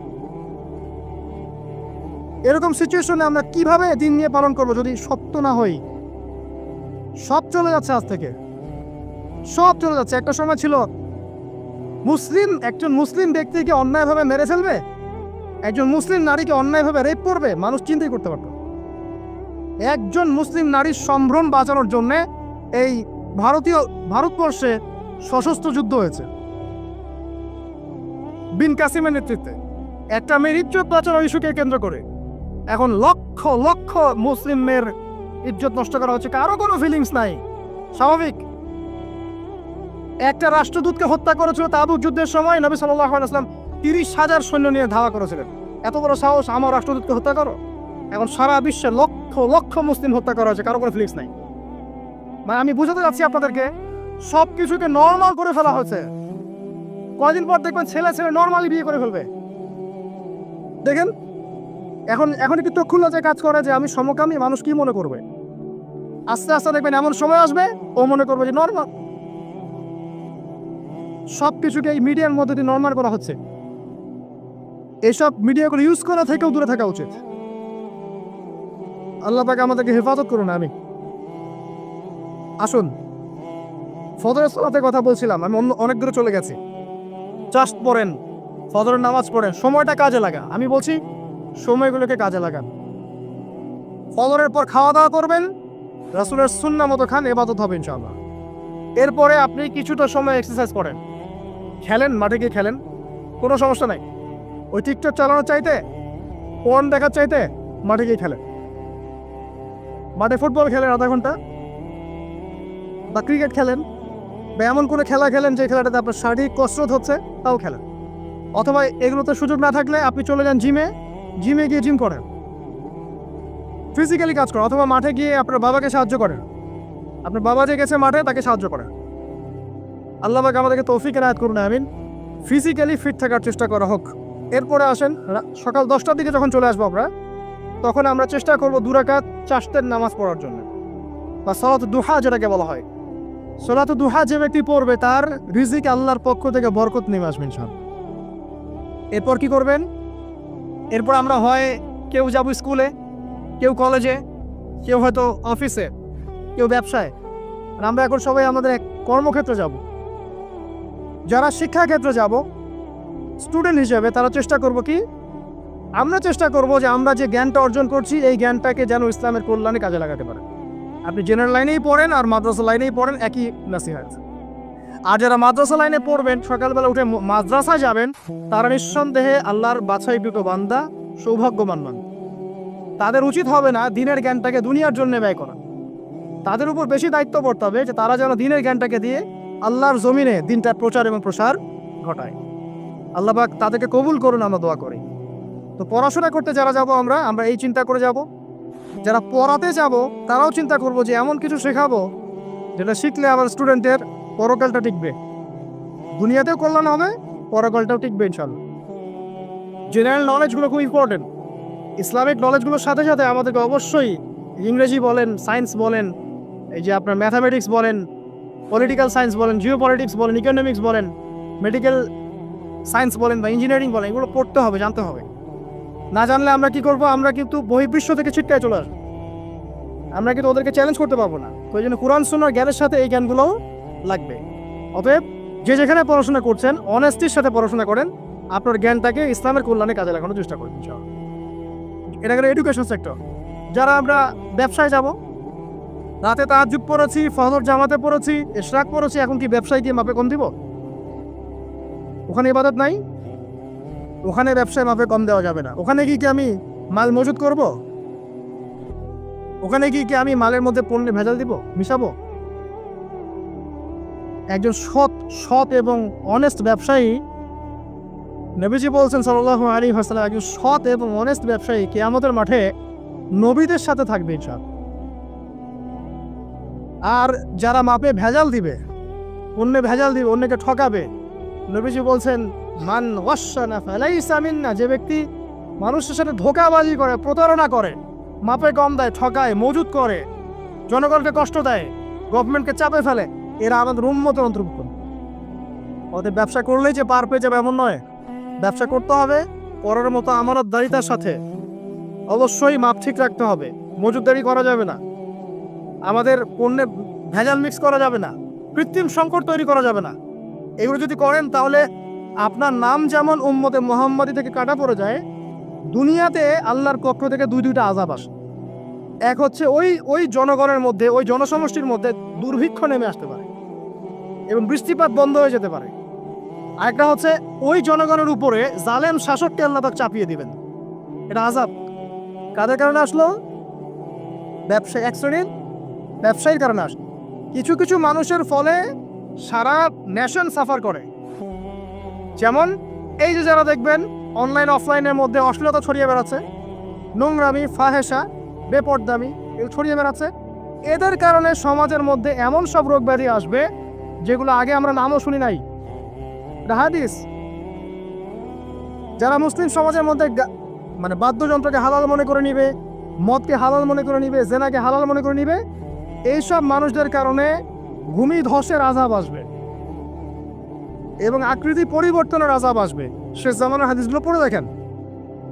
এরকম সিচুয়েশনে আমরা কিভাবে দিন নিয়ে পালন করবো যদি সত্য না হই? সব চলে যাচ্ছে, আজ থেকে সব চলে যাচ্ছে। একটা সময় ছিল একজন মুসলিম ব্যক্তিকে অন্যায়ভাবে মেরে ফেলবে, একজন মুসলিম নারীকে অন্যায়ভাবে রেপ করবে, মানুষ চিন্তাই করতে পারত। একজন মুসলিম নারীর সম্ভ্রম বাঁচানোর জন্য এই ভারতবর্ষে সশস্ত্র যুদ্ধ হয়েছে বিন কাসিমের নেতৃত্বে, একটা মেয়ের ইজ্জত বাঁচানোর ইস্যুকে কেন্দ্র করে। এখন লক্ষ লক্ষ মুসলিম মেয়ের ইজ্জত নষ্ট করা হচ্ছে, কারো কোনো ফিলিংস নাই, স্বাভাবিক। একটা রাষ্ট্রদূতকে হত্যা করেছিল তাবুক যুদ্ধের সময়, নবী সাল্লাল্লাহু আলাইহি ওয়াসাল্লাম 30,000 সৈন্য নিয়ে ধাওয়া করেছিলেন। এত বড় সাহস, আমার রাষ্ট্রদূতকে হত্যা করো? এখন সারা বিশ্বে লক্ষ লক্ষ মুসলিম হত্যা করা হয়েছে, কারো কোনো ফিলিংস নাই। মানে আমি বুঝাতে যাচ্ছি আপনাদেরকে, সব কিছুকে নর্মাল করে ফেলা হয়েছে। কয়দিন পর দেখবেন ছেলে ছেলে নর্মালি বিয়ে করে ফেলবে। দেখেন এখন একটু চক্ষু লজ্জায় কাজ করে যে আমি সমকামী, মানুষ কি মনে করবে? আস্তে আস্তে দেখবেন এমন সময় আসবে ও মনে করবে যে নর্মাল। সব কিছুকে এই মিডিয়ার মধ্যে দিয়ে নর্মাল করা হচ্ছে। এইসব মিডিয়াগুলো ইউজ করা থেকেও দূরে থাকা উচিত। আল্লাহ পাক আমাদেরকে হেফাজত করুন। আমি আসুন, ফজরের সালাতের কথা বলছিলাম, আমি অনেক দূরে চলে গেছি। জাস্ট পড়েন, ফজরের নামাজ পড়েন, সময়টা কাজে লাগা। আমি বলছি সময়গুলোকে কাজে লাগান। ফজরের পর খাওয়া দাওয়া করবেন, রাসূলের সুন্নাহ মতো খান, ইবাদত হবে ইনশাআল্লাহ। এরপরে আপনি কিছুটা সময় এক্সারসাইজ করেন, খেলেন, মাঠে গিয়ে খেলেন, কোনো সমস্যা নাই। ওই টিকটক চালানোর চাইতে, পর্ন দেখার চাইতে মাঠে গিয়ে খেলেন। মাঠে ফুটবল খেলেন আধা ঘন্টা, বা ক্রিকেট খেলেন, বা এমন কোনো খেলা খেলেন যে খেলাটাতে আপনার শারীরিক কসরত হচ্ছে, তাও খেলেন। অথবা এগুলোতে সুযোগ না থাকলে আপনি চলে যান জিমে গিয়ে জিম করেন, ফিজিক্যালি কাজ করেন। অথবা মাঠে গিয়ে আপনার বাবাকে সাহায্য করেন, আপনার বাবা যে গেছে মাঠে তাকে সাহায্য করেন। আল্লাহ পাক আমাদেরকে তৌফিক এনায়েত করুন, আমিন। ফিজিক্যালি ফিট থাকার চেষ্টা করা হোক। এরপরে আসেন, সকাল 10টার দিকে যখন চলে আসবো আমরা, তখন আমরা চেষ্টা করবো 2 রাকাত চাশতের নামাজ পড়ার জন্য, বা সালাত দুহা যেটাকে বলা হয়। সালাত দুহা যে ব্যক্তি পড়বে তার রিজিক আল্লাহর পক্ষ থেকে বরকত নেমে আসবে ইনশাআল্লাহ। এরপর কি করবেন? এরপর আমরা হয় কেউ যাব স্কুলে, কেউ কলেজে, কেউ হয়তো অফিসে, কেউ ব্যবসায়। আর আমরা এখন সবাই আমাদের এক কর্মক্ষেত্রে যাব। যারা শিক্ষাক্ষেত্রে যাব স্টুডেন্ট হিসেবে, তারা চেষ্টা করব কি, আমরা চেষ্টা করব যে আমরা যে জ্ঞানটা অর্জন করছি এই জ্ঞানটাকে যেন ইসলামের কল্যাণে কাজে লাগাতে পারে। আপনি জেনারেল লাইনেই পড়েন আর মাদ্রাসা লাইনেই পড়েন, একই নাসিহাত। আর যারা মাদ্রাসা লাইনে পড়বেন, সকালবেলা উঠে মাদ্রাসায় যাবেন, তারা নিঃসন্দেহে আল্লাহর বাছাইকৃত বান্দা, সৌভাগ্যবান বান্দা। তাদের উচিত হবে না দিনের জ্ঞানটাকে দুনিয়ার জন্য ব্যয় করা। তাদের উপর বেশি দায়িত্ব পড়তে হবে যে তারা যেন দিনের জ্ঞানটাকে দিয়ে আল্লাহর জমিনে দিনটার প্রচার এবং প্রসার ঘটায়। আল্লাহ পাক তাদেরকে কবুল করুন, আমরা দোয়া করি। তো পড়াশোনা করতে যারা যাব আমরা এই চিন্তা করে যাব যারা পড়াতে যাব তারাও চিন্তা করবো যে এমন কিছু শেখাবো যেটা শিখলে আমার স্টুডেন্টের পরকালটা টিকবে, দুনিয়াতেও কল্যাণ হবে, পরকালটাও টিকবে ইনশাল্লাহ। জেনারেল নলেজগুলো খুব ইম্পর্টেন্ট। ইসলামিক নলেজগুলোর সাথে সাথে আমাদেরকে অবশ্যই ইংরেজি বলেন, সায়েন্স বলেন, এই যে আপনার ম্যাথামেটিক্স বলেন, পলিটিক্যাল সায়েন্স বলেন, জিও পলিটিক্স বলেন, ইকোনমিক্স বলেন, মেডিকেল সায়েন্স বলেন বা ইঞ্জিনিয়ারিং বলেন, এগুলো পড়তে হবে, জানতে হবে। না জানলে আমরা কি করব? আমরা কিন্তু বহির্বিশ্ব থেকে ছিটকায় চলে আসবো, আমরা কিন্তু ওদেরকে চ্যালেঞ্জ করতে পারবো না। তো এই জন্য কোরআন সুন্নাহর জ্ঞানের সাথে এই জ্ঞানগুলোও লাগবে। অতএব যে যেখানে পড়াশোনা করছেন অনেস্টির সাথে পড়াশোনা করেন, আপনার জ্ঞানটাকে ইসলামের কল্যাণে কাজে লাগানোর চেষ্টা করবেন। এটা গেল এডুকেশন সেক্টর। যারা আমরা ব্যবসায় যাব, রাতে তাহাজ্জুদ পড়েছি, ফজর জামাতে পড়েছি, ইশরাক পড়েছি, এখন কি ব্যবসায় গিয়ে মাপে কম দিব? ওখানে ইবাদত নাই, ওখানে ব্যবসায় মাপে কম দেওয়া যাবে না। ওখানে কি আমি মাল মজুত করব? ওখানে কি আমি মালের মধ্যে পণ্যে ভেজাল দিব, মিশাবো? একজন সৎ এবং অনেস্ট ব্যবসায়ী, নবীজি বলছেন সাল্লাল্লাহু আলাইহি ওয়াসাল্লাম, একজন সৎ এবং অনেস্ট ব্যবসায়ী কিয়ামতের মাঠে নবীদের সাথে থাকবে ইনশাআল্লাহ। আর যারা মাপে ভেজাল দিবে, অন্যে ভেজাল দিবে, অন্যকে ঠকাবে, নবীজি বলছেন মান ওয়াশানা ফালাইসা মিন্না, যে ব্যক্তি মানুষের সাথে ধোঁকাবাজি করে, প্রতারণা করে, মাপে কম দেয়, ঠকায়, মজুত করে, জনগণকে কষ্ট দেয়, গভর্নমেন্টকে চাপে ফেলে, এরা আমাদের উম্মতের অন্তর্ভুক্ত। ওদের ব্যবসা করলেই যে পার পেয়ে যাবে এমন নয়। ব্যবসা করতে হবে পরের মতো আমানতদারিতার সাথে, অবশ্যই মাপ ঠিক রাখতে হবে, মজুতদারি করা যাবে না, আমাদের পণ্যে ভেজাল মিক্স করা যাবে না, কৃত্রিম সংকট তৈরি করা যাবে না। এগুলো যদি করেন তাহলে আপনার নাম যেমন উম্মতে মুহাম্মাদি থেকে কাটা পড়ে যায়, দুনিয়াতে আল্লাহর পক্ষ থেকে দুইটা আযাব আসে। এক হচ্ছে ওই জনগণের মধ্যে, ওই জনসমষ্টির মধ্যে দুর্ভিক্ষ নেমে আসতে পারে এবং বৃষ্টিপাত বন্ধ হয়ে যেতে পারে। আরেকটা হচ্ছে ওই জনগণের উপরে জালেম শাসককে আল্লাহ পাক চাপিয়ে দিবেন। এটা আযাব কাদের কারণে আসলো? এক শ্রেণীর ব্যবসায়ীর কারণে আসলো। কিছু কিছু মানুষের ফলে সারা নেশন সাফার করে। যেমন এই যে যারা দেখবেন অনলাইন অফলাইনের মধ্যে অশ্লীলতা ছড়িয়ে বেড়াচ্ছে, নোংরামি, ফাহেসা, বেপরদামি এগুলো ছড়িয়ে বেড়াচ্ছে, এদের কারণে সমাজের মধ্যে এমন সব রোগ ব্যাধি আসবে যেগুলো আগে আমরা নামও শুনি নাই। হাদিস। যারা মুসলিম সমাজের মধ্যে মানে বাদ্যযন্ত্রকে হালাল মনে করে নিবে, মদকে হালাল মনে করে নিবে, জেনাকে হালাল মনে করে নিবে, এইসব মানুষদের কারণে ভূমি ধসের আযাব আসবে এবং আকৃতি পরিবর্তনের আযাব আসবে। শেষ জামানার হাদিসগুলো পড়ে দেখেন।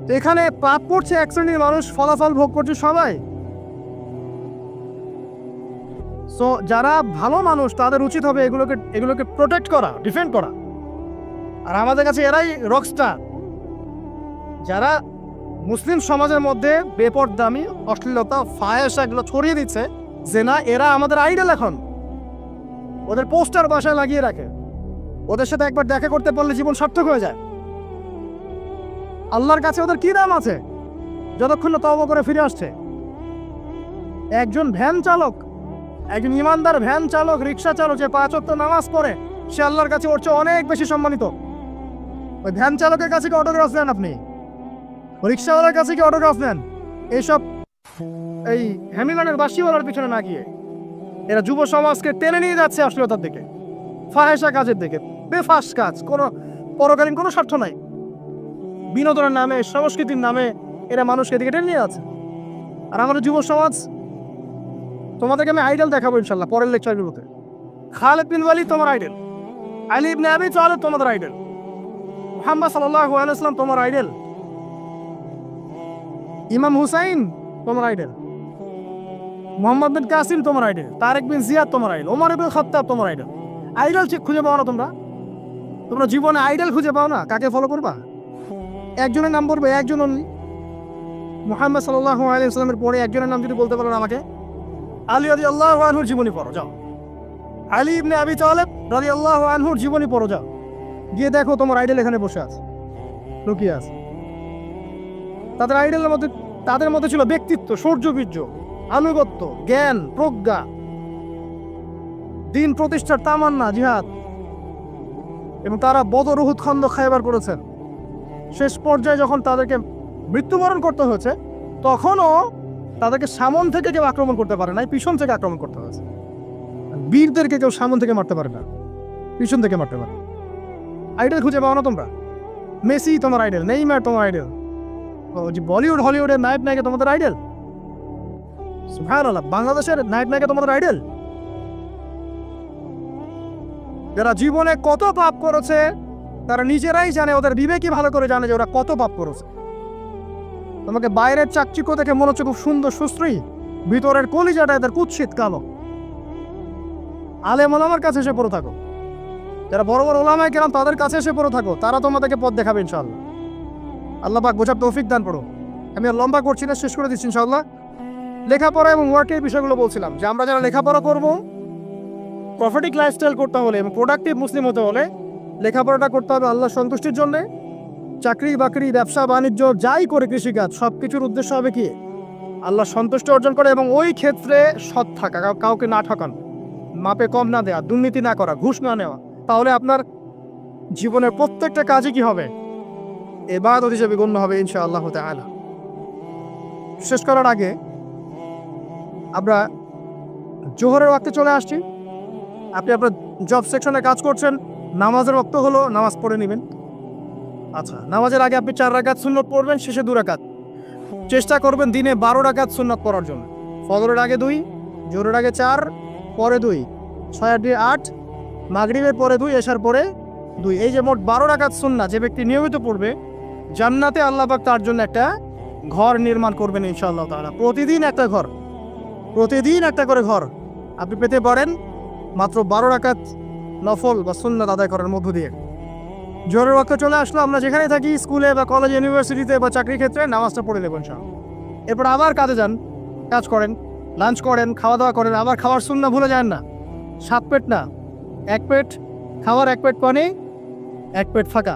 তো এখানে পাপ করছে এক শ্রেণীর মানুষ, ফলাফল ভোগ করছে সবাই। সো যারা ভালো মানুষ তাদের উচিত হবে এগুলোকে প্রোটেক্ট করা, ডিফেন্ড করা। আর আমাদের কাছে এরাই রকস্টার, যারা মুসলিম সমাজের মধ্যে বেপরদামি, অশ্লীলতা, ফাহেসা এগুলো ছড়িয়ে দিচ্ছে, জেনা, এরা আমাদের আইডল। এখন ওদের পোস্টার বাসায় লাগিয়ে রাখে, ওদের সাথে একবার দেখা করতে পারলে জীবন সার্থক হয়ে যায়। আল্লাহর কাছে ওদের কি দাম আছে যতক্ষণ না তওবা করে ফিরে আসছে? একজন ভ্যান চালক, একজন ইমানদার ভ্যান চালক, রিক্সা চালক যে 5 ওয়াক্ত নামাজ পড়ে, সে আল্লাহর কাছে ওর চেয়ে অনেক বেশি সম্মানিত। ওই ভ্যান চালকের কাছে কি অটোগ্রাফ নেন আপনি? রিক্সাওয়ালার কাছে কি অটোগ্রাফ নেন? এইসব এই হ্যামিলনের বাসিওয়ালার পিছনে না গিয়ে এরা যুব সমাজকে টেনে নিয়ে যাচ্ছে অশ্লীলতার দিকে, ফাহেসা কাজের দিকে, বেফাস কাজ, কোনো পরকালীন কোনো স্বার্থ নাই। বিনোদনের নামে, সংস্কৃতির নামে এরা মানুষকে দিকে টেনে নিয়ে যাচ্ছে। আর আমাদের যুব সমাজ, তোমাদেরকে আমি আইডল দেখাবো ইনশাল্লাহ পরের লেকচারগুলোতে। খালিদ বিন ওয়ালিদ তোমার আইডল, আলী ইবনে আবি তালিব তোমাদের আইডল, মুহাম্মদ সাল্লাল্লাহু আলাইহি ওয়াসাল্লাম তোমার আইডল, ইমাম হুসাইন তোমার আইডল, মোহাম্মদ বিন কাসিম তোমার আইডল, তারেক বিন জিয়াদ তোমার আইডল, ওমর ইবনে খাত্তাব তোমার আইডল। আইডল খুঁজে পাও না তোমরা জীবনে আইডল খুঁজে পাও না? কাকে ফলো করবা? একজনের নাম বলবে, একজন অনলি, মুহাম্মদ সাল্লাল্লাহু আলাইহি ওয়াসাল্লামের পরে একজনের নাম যদি বলতে পারো না আমাকে, আলী রাদিয়াল্লাহু আনহুর জীবনী পড়ো যাও, আলী ইবনে আবি তালিব রাদিয়াল্লাহু আনহুর জীবনী পড়ো যাও, গিয়ে দেখো তোমার আইডল এখানে বসে আছে, লুকিয়ে আছে। তাদের আইডলের মধ্যে, তাদের মধ্যে ছিল ব্যক্তিত্ব, শৌর্যবীর্য, আনুগত্য, জ্ঞান, প্রজ্ঞা, দিন প্রতিষ্ঠার তামান্না, জিহাদ, এবং তারা বদর, উহুদ, খন্দক, খায়বার করেছেন। শেষ পর্যায়ে যখন তাদেরকে মৃত্যুবরণ করতে হয়েছে, তখনও তাদেরকে সামন থেকে কেউ আক্রমণ করতে পারে না, পিছন থেকে আক্রমণ করতে হয়েছে। বীরদেরকে কেউ সামন থেকে মারতে পারে না, পিছন থেকে মারতে পারে। আইডল খুঁজে পাও না তোমরা? মেসি তোমার আইডল, নেইমার তোমার আইডল, যে বলিউড হলিউডের নায়ক নায়িকা তোমাদের আইডল? সুবহানাল্লাহ, বাংলাদেশের নায়ক নায়িকা তোমাদের আইডল? যারা জীবনে কত পাপ করেছে তারা নিজেরাই জানে, ওদের বিবেকই ভালো করে জানে যে ওরা কত পাপ করেছে। তোমাকে বাইরের চাকচিক্য দেখে মনে হচ্ছে খুব সুন্দর সুশ্রী, ভিতরের কলিজাটা এদের কুৎসিত কালো। আলেম ওলামার কাছে এসে পড়ে থাকো, যারা বড় বড় ওলামায়ে কেরাম তাদের কাছে এসে পড়ে থাকো, তারা তোমাদেরকে পথ দেখাবে ইনশাআল্লাহ। আল্লাহ পাক বোঝার তৌফিক দান করো। আমি আর লম্বা করছি না, শেষ করে দিচ্ছি ইনশাআল্লাহ। লেখাপড়া এবং ওয়ার্কের বিষয়গুলো বলছিলাম যে আমরা যারা লেখাপড়া করব, প্রফিটিক লাইফস্টাইল করতে হলে এবং প্রোডাক্টিভ মুসলিম হতে হলে লেখাপড়াটা করতে হবে আল্লাহ সন্তুষ্টির জন্যে। চাকরি বাকরি ব্যবসা বাণিজ্য যাই করে, কৃষিকাজ, সব কিছুর উদ্দেশ্য হবে কি? আল্লাহ সন্তুষ্টি অর্জন করে এবং ওই ক্ষেত্রে সৎ থাকা, কাউকে না ঠকানো, মাপে কম না দেওয়া, দুর্নীতি না করা, ঘুষ না নেওয়া। তাহলে আপনার জীবনের প্রত্যেকটা কাজে কি হবে? ইবাদত হিসেবে গণ্য হবে ইনশাআল্লাহ তাআলা। শেষ করার আগে আমরা জোহরের ওয়াক্তে চলে আসছি। আপনি আপনার জব সেকশনে কাজ করছেন, নামাজের ওয়াক্ত হলো, নামাজ পড়ে নেবেন। আচ্ছা, নামাজের আগে আপনি 4 রাকাত সুন্নত পড়বেন, শেষে 2 রাকাত। চেষ্টা করবেন দিনে 12 রাকাত সুন্নত পড়ার জন্য। ফজরের আগে 2, জোহরের আগে 4, পরে 2, 6 আর 2 8, মাগরিবের পরে 2, এশার পরে 2। এই যে মোট 12 রাকাত সুন্নাত যে ব্যক্তি নিয়মিত পড়বে, জান্নাতে আল্লাহ পাক তার জন্য একটা ঘর নির্মাণ করবেন ইনশাআল্লাহ তাআলা। প্রতিদিন একটা ঘর, প্রতিদিন একটা করে ঘর আপনি পেতে পারেন মাত্র 12 রাকাত নফল বা সুন্নাত আদায় করার মধ্য দিয়ে। জোহরের ওয়াক্ত চলে আসলো, আমরা যেখানে থাকি, স্কুলে বা কলেজে, ইউনিভার্সিটিতে বা চাকরি ক্ষেত্রে, নামাজটা পড়ে নেবেন ইনশাআল্লাহ। এরপর আবার কাজে যান, কাজ করেন, লাঞ্চ করেন, খাওয়া দাওয়া করেন। আবার খাওয়ার সুন্নাহ ভুলে যান না। 7 পেট না, 1 পেট খাওয়ার, 1 পেট পানি, 1 পেট ফাঁকা,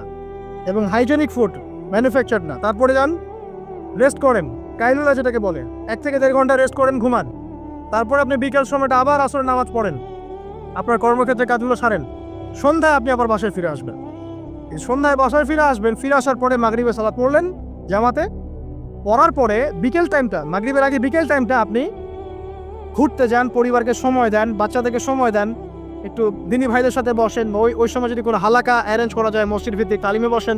এবং হাইজেনিক ফুড, ম্যানুফ্যাকচার না। তারপরে যান, রেস্ট করেন, কাইলুলা যেটাকে বলে, 1 থেকে 1.5 ঘন্টা রেস্ট করেন, ঘুমান। তারপরে আপনি বিকেল সময়টা আবার আসরের নামাজ পড়েন, আপনার কর্মক্ষেত্রে কাজগুলো সারেন। সন্ধ্যায় আপনি আবার বাসায় ফিরে আসবেন। সন্ধ্যায় বাসায় ফিরে আসবেন, ফিরে আসার পরে মাগরিবের সালাত পড়লেন জামাতে। পড়ার পরে বিকেল টাইমটা, মাগরিবের আগে বিকেল টাইমটা আপনি ঘুরতে যান, পরিবারকে সময় দেন, বাচ্চাদেরকে সময় দেন, একটু দিনী ভাইদের সাথে বসেন। ওই সময় যদি কোনো হালাকা অ্যারেঞ্জ করা যায়, মসজিদ ভিত্তিক তালিমে বসেন,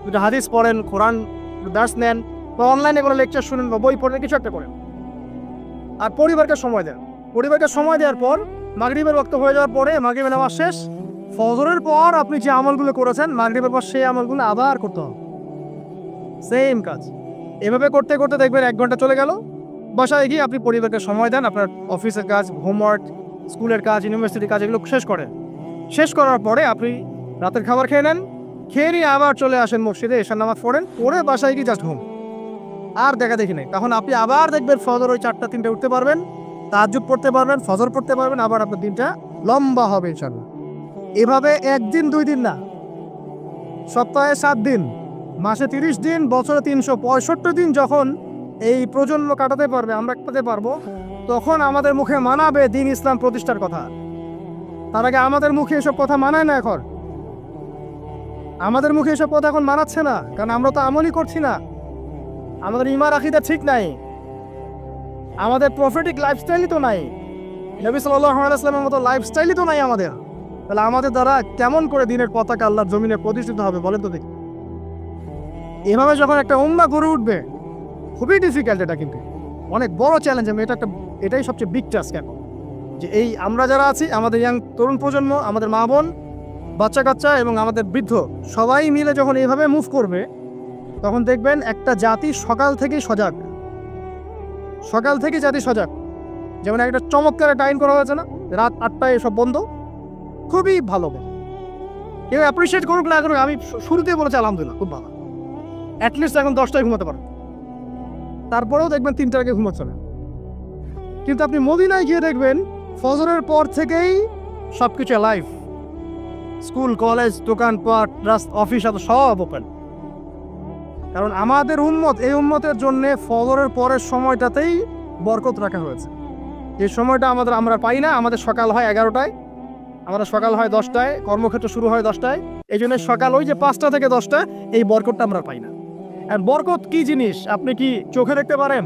দুটো হাদিস পড়েন, কোরআন দার্স নেন, বা অনলাইনে কোনো লেকচার শুনেন বা বই পড়েন, কিছু একটা করেন। আর পরিবারকে সময় দেন। পরিবারকে সময় দেওয়ার পর মাগরিবের ওয়াক্ত হয়ে যাওয়ার পরে, মাগরিবের নামাজ শেষ, ফজরের পর আপনি যে আমলগুলো করেছেন মাগরিবের পর, সেই আমলগুলো আবার করতে হবে, সেম কাজ। এভাবে করতে করতে দেখবেন 1 ঘন্টা চলে গেল। বাসায় গিয়ে আপনি পরিবারকে সময় দেন, আপনার অফিসের কাজ, হোমওয়ার্ক, স্কুলের কাজ, ইউনিভার্সিটির কাজ, এগুলো শেষ করেন। শেষ করার পরে আপনি রাতের খাবার খেয়ে নেন, খেয়ে নিয়ে আবার চলে আসেন মসজিদে, এশার নামাজ পড়েন, পড়ে বাসায় গিয়ে জাস্ট ঘুম, আর দেখা দেখি নেই। তখন আপনি আবার দেখবেন ফজর ওই 4টা 3টে উঠতে পারবেন, তাহাজ্জুদ পড়তে পারবেন, ফজর পড়তে পারবেন, আবার আপনার দিনটা লম্বা হবে ইনশাআল্লাহ। এভাবে 1 দিন 2 দিন না, সপ্তাহে 7 দিন, মাসে 30 দিন, বছরে 365 দিন যখন এই প্রজন্ম কাটাতে পারবে, আমরা কাটাতে পারবো, তখন আমাদের মুখে মানাবে দিন ইসলাম প্রতিষ্ঠার কথা। তার আগে আমাদের মুখে এসব কথা মানায় না। এখন আমাদের মুখে এসব কথা এখন মানাচ্ছে না, কারণ আমরা তো আমলই করছি না। আমাদের ঈমান আকীদা ঠিক নাই, আমাদের প্রফিটিক লাইফস্টাইলই তো নাই, নবী সাল্লাল্লাহু আলাইহি ওয়াসাল্লামের মতো লাইফস্টাইলই তো নাই আমাদের। তাহলে আমাদের দ্বারা কেমন করে দিনের পতাকা আল্লাহর জমিনে প্রতিষ্ঠিত হবে বলেন তো দেখি? এভাবে যখন একটা উম্মাহ গড়ে উঠবে, খুবই ডিফিকাল্ট, এটা কিন্তু অনেক বড় চ্যালেঞ্জ। আমি এটাই সবচেয়ে বিগ টাস্ক এখন, যে এই আমরা যারা আছি, আমাদের ইয়াং তরুণ প্রজন্ম, আমাদের মা বোন, বাচ্চা কাচ্চা এবং আমাদের বৃদ্ধ, সবাই মিলে যখন এইভাবে মুভ করবে, তখন দেখবেন একটা জাতি সকাল থেকেই সজাগ, সকাল থেকে জাতি সজাগ। যেমন একটা চমৎকার একটা আইন করা হয়েছে না, রাত 8টায় সব বন্ধ, খুবই ভালো। কেউ অ্যাপ্রিসিয়েট করুক না করুক, আমি শুরুতেই বলেছি আলহামদুলিল্লাহ, খুব ভালো। অ্যাটলিস্ট এখন 10টায় ঘুমাতে পারেন, তারপরেও দেখবেন 3টার আগে ঘুমাচ্ছে না। কিন্তু আপনি মদিনায় গিয়ে দেখবেন ফজরের পর থেকেই সব কিছু লাইভ, স্কুল, কলেজ, দোকানপাট, অফিস, সব ওপেন। কারণ আমাদের উম্মত, এই উম্মতের জন্য ফজরের পরের সময়টাতেই বরকত রাখা হয়েছে। যে সময়টা আমরা পাই না। আমাদের সকাল হয় 11টায়, আমাদের সকাল হয় 10টায়, কর্মক্ষেত্র শুরু হয় 10টায়। এই জন্য সকাল ওই যে 5টা থেকে 10টা, এই বরকতটা আমরা পাই না। আর বরকত কি জিনিস আপনি কি চোখে দেখতে পারেন?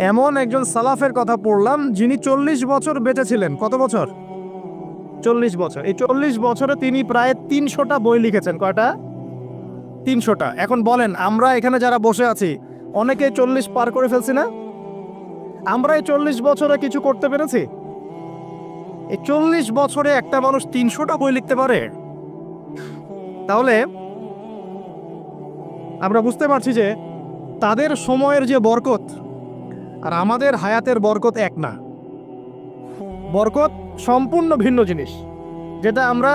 এমন একজন সালাফের কথা পড়লাম যিনি 40 বছর বেঁচে ছিলেন। কত বছর? 40 বছর। এই 40 বছরে তিনি প্রায় 300টা বই লিখেছেন। কয়টা? 300টা। এখন বলেন, আমরা এখানে যারা বসে আছি অনেকে 40 পার করে ফেলছি না? আমরা এই 40 বছরে কিছু করতে পেরেছি? এই 40 বছরে একটা মানুষ 300টা বই লিখতে পারে? তাহলে আমরা বুঝতে পারছি যে তাদের সময়ের যে বরকত আর আমাদের হায়াতের বরকত এক না। বরকত সম্পূর্ণ ভিন্ন জিনিস, যেটা আমরা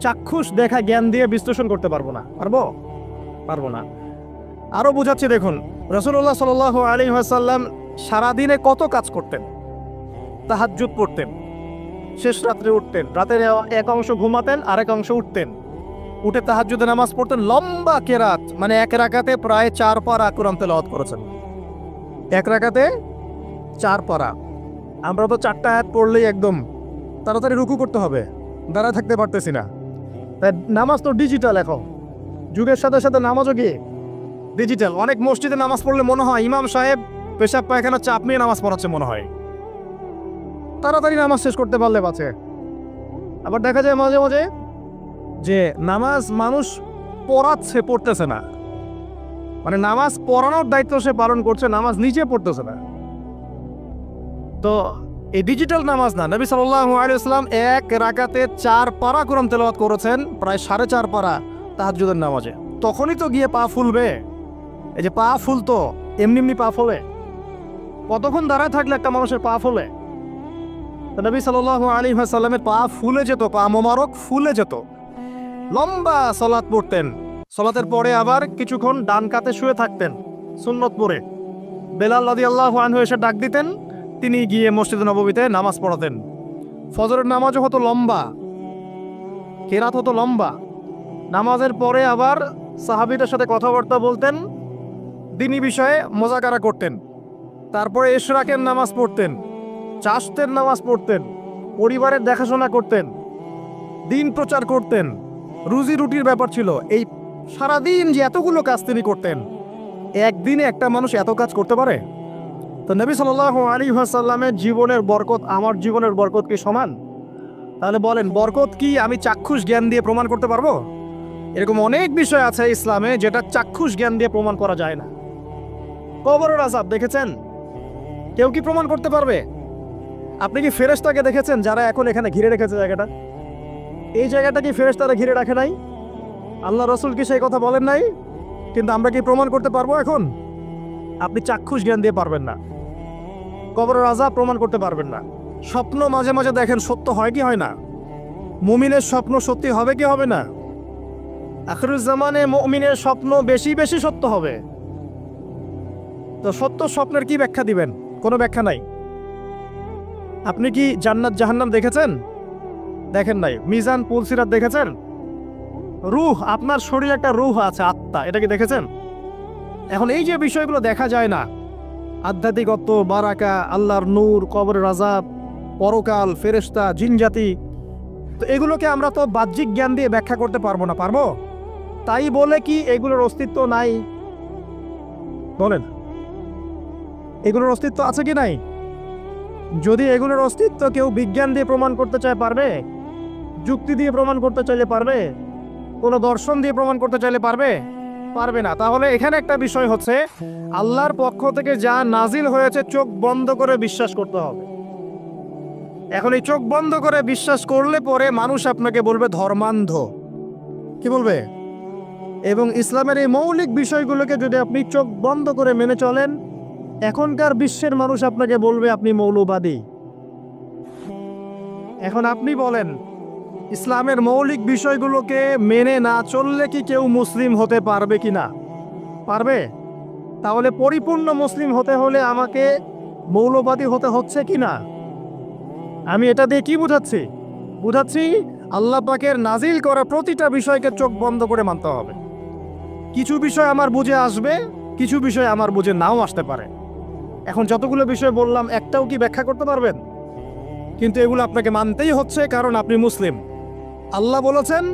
চাক্ষুষ দেখা জ্ঞান দিয়ে বিশ্লেষণ করতে পারবো না। পারবো না। আরও বুঝাচ্ছি, দেখুন, রাসূলুল্লাহ সাল্লাল্লাহু আলাইহি ওয়াসাল্লাম সারাদিনে কত কাজ করতেন। তাহাজ্জুদ পড়তেন, শেষ রাত্রে উঠতেন, রাতের এক অংশ ঘুমাতেন, আরেক অংশ উঠতেন, উঠে তাহাজ্জুদে নামাজ পড়তেন, লম্বা কেরাত, মানে এক রাকাতে প্রায় 4 পারা কোরআন তেলাওয়াত করেছেন। এক রাকাতে 4 পারা। আমরা তো 4টা আয়াত পড়লেই একদম তাড়াতাড়ি রুকু করতে হবে, দাঁড়ায় থাকতে পারতেছি না। তাই নামাজ তো ডিজিটাল, এখন যুগের সাথে সাথে নামাজও গিয়ে ডিজিটাল। অনেক মসজিদে নামাজ পড়লে মনে হয় ইমাম সাহেব পেশাব পায়খানা চাপ নিয়ে নামাজ পড়াচ্ছে মনে হয়। তাড়াতাড়ি নামাজ শেষ করতে পারলে বাঁচে। আবার দেখা যায় মাঝে মাঝে যে নামাজ মানুষ পড়তেছে না, মানে নামাজ পড়ানোর দায়িত্ব সে পালন করছে, নামাজ নিজে পড়তেছে না। তো এই ডিজিটাল নামাজ না। নবী সাল্লাল্লাহু আলাইহি ওয়াসাল্লাম এক রাকাতে 4 পারা কোরআন তেলাওয়াত করেছেন, প্রায় 4.5 পারা তাহাজ্জুদের নামাজে। তখনই তো গিয়ে পা ফুলবে। এই যে পা ফুলতো, এমনি এমনি পা ফলে? কতক্ষণ দাঁড়ায় থাকলে একটা মানুষের পা ফলে? তো নবী সাল্লাল্লাহু আলাইহি ওয়াসাল্লামের পা ফুলে যেত, পা মোবারক ফুলে যেত। লম্বা সালাত পড়তেন, সালাতের পরে আবার কিছুক্ষণ ডান কাতে শুয়ে থাকতেন সুন্নত পড়ে। বেলাল রাদিয়াল্লাহু আনহু এসে ডাক দিতেন, তিনি গিয়ে মসজিদে নববীতে নামাজ পড়াতেন। ফজরের নামাজও হতো লম্বা, কেরাত হতো লম্বা। নামাজের পরে আবার সাহাবীদের সাথে কথাবার্তা বলতেন, দ্বীনি বিষয়ে মোজাকারা করতেন। তারপরে ইশরাকের নামাজ পড়তেন, চাশতের নামাজ পড়তেন, পরিবারের দেখাশোনা করতেন, দিন প্রচার করতেন, রুজি রুটির ব্যাপার ছিল। এই সারাদিন যে এতগুলো কাজ তিনি করতেন, একদিনে একটা মানুষ এত কাজ করতে পারে? তো নবী সাল্লাল্লাহু আলাইহি ওয়াসাল্লামের জীবনের বরকত আমার জীবনের বরকত কি সমান? তাহলে বলেন, বরকত কি আমি চাক্ষুষ জ্ঞান দিয়ে প্রমাণ করতে পারবো? এরকম অনেক বিষয় আছে ইসলামে যেটা চাক্ষুষ জ্ঞান দিয়ে প্রমাণ করা যায় না। কবরের আযাব দেখেছেন? কেউ কি প্রমাণ করতে পারবে? আপনি কি ফেরেশতাকে দেখেছেন যারা এখন এখানে ঘিরে রেখেছে জায়গাটা? এই জায়গাটা কি ফেরেশতারা ঘিরে রাখে নাই? আল্লাহ রাসূল কি সেই কথা বলেন নাই? কিন্তু আমরা কি প্রমাণ করতে পারবো এখন? আপনি চাক্ষুষ জ্ঞান দিয়ে পারবেন না। কবরের আযাব প্রমাণ করতে পারবেন না। স্বপ্ন মাঝে মাঝে দেখেন, সত্য হয় কি হয় না? মুমিনের স্বপ্ন সত্যি হবে কি হবে না? আখিরুজ জামানে মুমিনের স্বপ্ন বেশি বেশি সত্য হবে। তো সত্য স্বপ্নের কি ব্যাখ্যা দিবেন? কোনো ব্যাখ্যা নাই। আপনি কি জান্নাত জাহান্নাম দেখেছেন? দেখেন নাই। মিজান পুলসিরাত দেখেছেন? রূহ, আপনার শরীরে একটা রূহ আছে, আত্মা, এটা কি দেখেছেন? এখন এই যে বিষয়গুলো দেখা যায় না, আধ্যাত্মিকত্ব, বারাকা, আল্লাহর নূর, কবরের আযাব, পরকাল, ফেরেশতা, জিনজাতি, তো এগুলোকে আমরা তো বাহ্যিক জ্ঞান দিয়ে ব্যাখ্যা করতে পারবো না। পারবো? তাই বলে কি এগুলোর অস্তিত্ব নাই? বলেন, এগুলোর অস্তিত্ব আছে কি নাই? যদি এগুলোর অস্তিত্ব কেউ বিজ্ঞান দিয়ে প্রমাণ করতে চায় পারবে? যুক্তি দিয়ে প্রমাণ করতে চাইলে পারবে? কোনো দর্শন দিয়ে প্রমাণ করতে চাইলে পারবে? পারবে না। তাহলে এখানে একটা বিষয় হচ্ছে, আল্লাহর পক্ষ থেকে যা নাজিল হয়েছে চোখ বন্ধ করে বিশ্বাস করতে হবে। এখন এই চোখ বন্ধ করে বিশ্বাস করলে পরে মানুষ আপনাকে বলবে ধর্মান্ধ। কি বলবে? এবং ইসলামের এই মৌলিক বিষয়গুলোকে যদি আপনি চোখ বন্ধ করে মেনে চলেন, এখনকার বিশ্বের মানুষ আপনাকে বলবে আপনি মৌলবাদী। এখন আপনি বলেন, ইসলামের মৌলিক বিষয়গুলোকে মেনে না চললে কি কেউ মুসলিম হতে পারবে কি না? পারবে? তাহলে পরিপূর্ণ মুসলিম হতে হলে আমাকে মৌলবাদী হতে হচ্ছে কি না? আমি এটা দিয়ে কি বুঝাচ্ছি? বুঝাচ্ছি আল্লাহ পাকের নাজিল করা প্রতিটা বিষয়কে চোখ বন্ধ করে মানতে হবে। কিছু বিষয় আমার বুঝে আসবে, কিছু বিষয় আমার বুঝে নাও আসতে পারে। এখন যতগুলো বিষয় বললাম, একটাও কি ব্যাখ্যা করতে পারবেন? কিন্তু এগুলো আপনাকে মানতেই হচ্ছে, কারণ আপনি মুসলিম। আল্লাহ বলেছেন,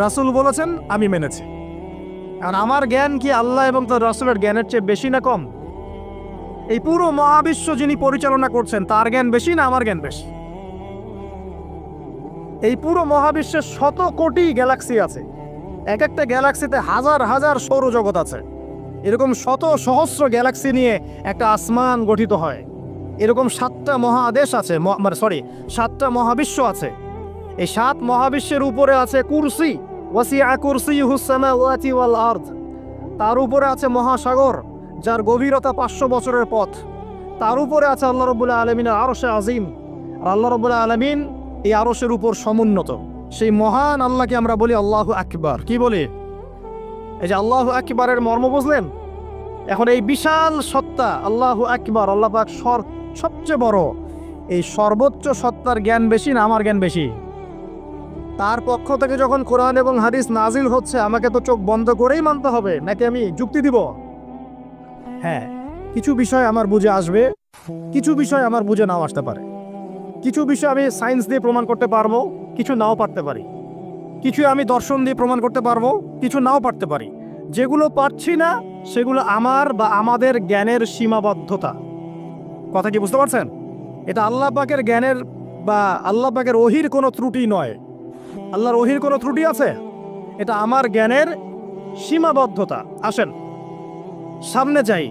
রাসূল বলেছেন, আমি মেনেছি। আর আমার জ্ঞান কি আল্লাহ এবং তার রাসূলের জ্ঞানের চেয়ে বেশি না কম? এই পুরো মহাবিশ্ব যিনি পরিচালনা করছেন তার জ্ঞান বেশি না আমার জ্ঞান বেশি? এই পুরো মহাবিশ্বে শত কোটি গ্যালাক্সি আছে, এক একটা গ্যালাক্সিতে হাজার হাজার সৌরজগৎ আছে। এরকম শত সহস্র গ্যালাক্সি নিয়ে একটা আসমান গঠিত হয়। এরকম 7টা মহাদেশ আছে, সাতটা মহাবিশ্ব আছে। এই 7 মহাবিশ্বের উপরে আছে কুরসি, ওয়াসিআ কুরসিয়ুহুস সামাওয়াতি ওয়াল আরদ। তার উপরে আছে মহাসাগর, যার গভীরতা 500 বছরের পথ। তার উপরে আছে আল্লাহ রাব্বুল আলামিনের আরশে আজিম। আর আল্লাহ রাব্বুল আলামিন এই আরশের উপর সমুন্নত। সেই মহান আল্লাহকে আমরা বলি আল্লাহু আকবার। কি বলি? এই যে আল্লাহু আকবারের মর্ম বুঝলেন? এখন এই বিশাল সত্তা আল্লাহু আকবার, আল্লাহ পাক সবচেয়ে বড়, এই সর্বোচ্চ সত্তার জ্ঞান বেশি না আমার জ্ঞান বেশি? তার পক্ষ থেকে যখন কোরআন এবং হাদিস নাজিল হচ্ছে, আমাকে তো চোখ বন্ধ করেই মানতে হবে, নাকি আমি যুক্তি দিব? হ্যাঁ, কিছু বিষয় আমার বুঝে আসবে, কিছু বিষয় আমার বুঝে নাও আসতে পারে। কিছু বিষয় আমি সায়েন্স দিয়ে প্রমাণ করতে পারবো, কিছু নাও পারতে পারি। কিছু আমি দর্শন দিয়ে প্রমাণ করতে পারবো, কিছু নাও পারতে পারি। যেগুলো পারছি না সেগুলো আমার বা আমাদের জ্ঞানের সীমাবদ্ধতা। কথা কি বুঝতে পারছেন? এটা আল্লাহ পাকের জ্ঞানের বা আল্লাহ পাকের ওহির কোনো ত্রুটি নয়। আল্লাহর ওহির কোনো ত্রুটি আছে? এটা আমার জ্ঞানের সীমাবদ্ধতা। আসেন সামনে যাই।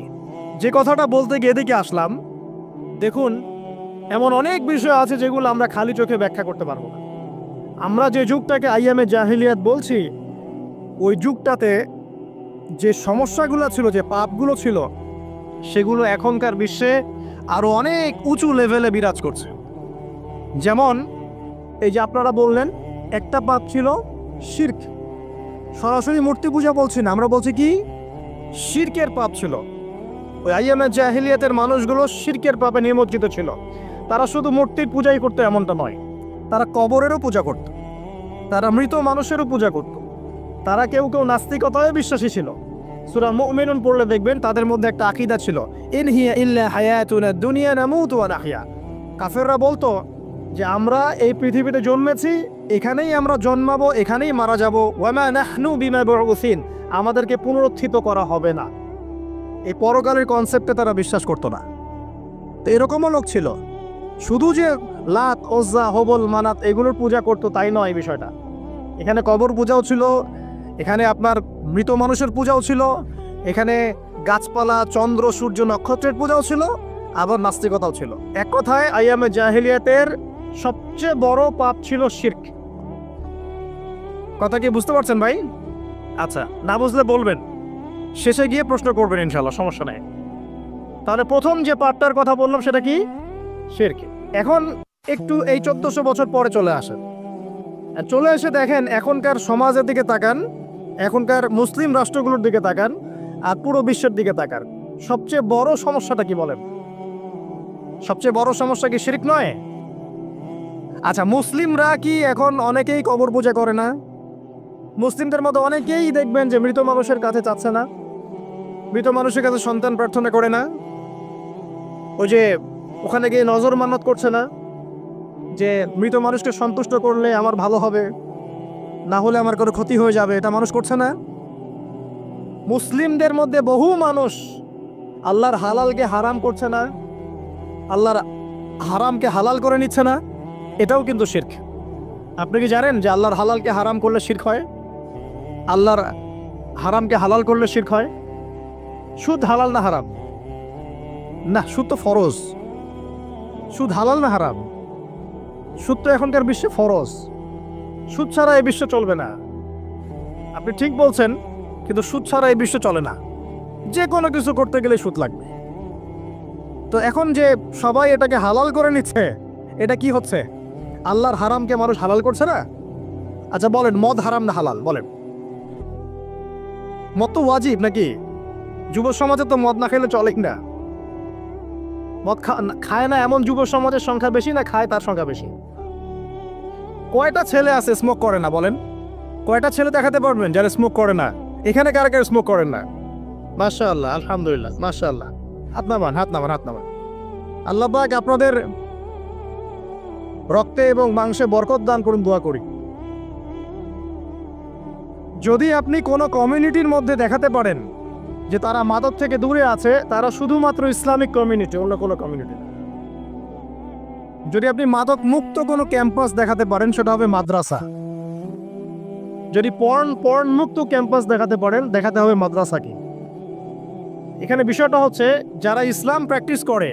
যে কথাটা বলতে গিয়ে এদিকে আসলাম, দেখুন এমন অনেক বিষয় আছে যেগুলো আমরা খালি চোখে ব্যাখ্যা করতে পারবো না। আমরা যে যুগটাকে আইয়ামে জাহিলিয়াত বলছি, ওই যুগটাতে যে সমস্যাগুলো ছিল, যে পাপগুলো ছিল, সেগুলো এখনকার বিশ্বে আরো অনেক উঁচু লেভেলে বিরাজ করছে। যেমন এই যে আপনারা বললেন, একটা পাপ ছিল শিরক। সরাসরি মূর্তি পূজা বলছি না, আমরা বলছি কি শিরকের পাপ ছিল। ওই আইয়ামে জাহিলিয়াতের মানুষগুলো শিরকের পাপে নিমজ্জিত ছিল। তারা শুধু মূর্তির পূজাই করতো এমনটা নয়, তারা কবরেরও পূজা করত, তারা মৃত মানুষেরও পূজা করত, তারা কেউ কেউ নাস্তিকতায় বিশ্বাসী ছিল। সূরা মুমিনুন পড়লে দেখবেন তাদের মধ্যে একটা আকীদা ছিল, ইন হিয়া ইল্লা হায়াতুনা দুনিয়া নামুতু ওয়া নাহইয়া। কাফেররা বলতো যে আমরা এই পৃথিবীতে জন্মেছি, এখানেই আমরা জন্মাবো, এখানেই মারা যাব, ওয়া মা নাহনু বিমাবউসিন, আমাদেরকে পুনরুত্থিত করা হবে না। এই পরকালের কনসেপ্টে তারা বিশ্বাস করতো না। তো এরকমও লোক ছিল। শুধু যে লাত, ওজ্জা, হবল, মানাত এগুলোর পূজা করতো তাই নয় এই বিষয়টা। এখানে কবর পূজাও ছিল, এখানে আপনার মৃত মানুষের পূজাও ছিল, এখানে গাছপালা, চন্দ্র, সূর্য, নক্ষত্রের পূজাও ছিল, আবার নাস্তিকতাও ছিল। এক কথায় আইয়ামে জাহিলিয়াতের সবচেয়ে বড় পাপ ছিল শিরক। কথা কি বুঝতে পারছেন ভাই? আচ্ছা, না বুঝলে বলবেন, শেষে গিয়ে প্রশ্ন করবেন ইনশাল্লাহ, সমস্যা নেই। তাহলে প্রথম যে পাপটার কথা বললাম সেটা কি? শিরক। এখন একটু এই 1400 বছর পরে চলে আসেন, চলে এসে দেখেন এখনকার সমাজের দিকে তাকান, এখনকার মুসলিম রাষ্ট্রগুলোর দিকে তাকান, আর পুরো বিশ্বের দিকে তাকান। সবচেয়ে বড় সমস্যাটা কি বলেন? সবচেয়ে বড় সমস্যা কি শিরক নয়? আচ্ছা, মুসলিমরা কি এখন অনেকেই কবর পূজা করে না? মুসলিমদের মধ্যে অনেকেই দেখবেন যে মৃত মানুষের কাছে চাচ্ছে না, মৃত মানুষের কাছে সন্তান প্রার্থনা করে না, ওই যে ওখানে গিয়ে নজর মান্নত করছে না যে মৃত মানুষকে সন্তুষ্ট করলে আমার ভালো হবে, না হলে আমার কোনো ক্ষতি হয়ে যাবে, এটা মানুষ করছে না। মুসলিমদের মধ্যে বহু মানুষ আল্লাহর হালালকে হারাম করছে না, আল্লাহর হারামকে হালাল করে নিচ্ছে না, এটাও কিন্তু শিরক। আপনি কি জানেন যে আল্লাহর হালালকে হারাম করলে শিরক হয়? আল্লাহর হারামকে হালাল করলে শিরক হয়। সুদ হালাল না হারাম? না, সুদ তো ফরজ। সুদ হালাল না হারাম? সুদ তো এখনকার বিশ্বে ফরজ। সুদ ছাড়া এই বিশ্ব চলবে না। আপনি ঠিক বলছেন, কিন্তু সুদ ছাড়া এই বিশ্ব চলে না। যে কোনো কিছু করতে গেলে সুদ লাগবে। তো এখন যে সবাই এটাকে হালাল করে নিচ্ছে, এটা কি হচ্ছে? আল্লাহর হারামকে মানুষ হালাল করছে না? আচ্ছা বলেন, মদ হারাম না হালাল? বলেন। মদ তো ওয়াজিব নাকি? যুব সমাজে তো মদ না খেলে চলেই না। মদ খায় না এমন যুব সমাজের সংখ্যা বেশি না খায় তার সংখ্যা বেশি? কয়টা ছেলে আছে স্মোক করে না? বলেন, কয়টা ছেলে দেখাতে পারবেন যারা স্মোক করে না? এখানে কারা কারা স্মোক করেন না? মাশাআল্লাহ, আলহামদুলিল্লাহ, মাশাআল্লাহ। হাত নামান, হাত নামান, হাত নামান। আল্লাহ পাক আপনাদের রক্তে এবং মাংসে বরকত দান করুন, দোয়া করি। যদি আপনি কোনো কমিউনিটির মধ্যে দেখাতে পারেন যে তারা মাদক থেকে দূরে আছে, তারা শুধুমাত্র ইসলামিক কমিউনিটি, অন্য কোনো কমিউনিটি না। যদি আপনি মাদক মুক্ত কোনো ক্যাম্পাস দেখাতে পারেন, সেটা হবে মাদ্রাসা। যদি পর্ন মুক্ত ক্যাম্পাস দেখাতে হবে মাদ্রাসা কি। এখানে বিষয়টা হচ্ছে, যারা ইসলাম প্র্যাকটিস করে,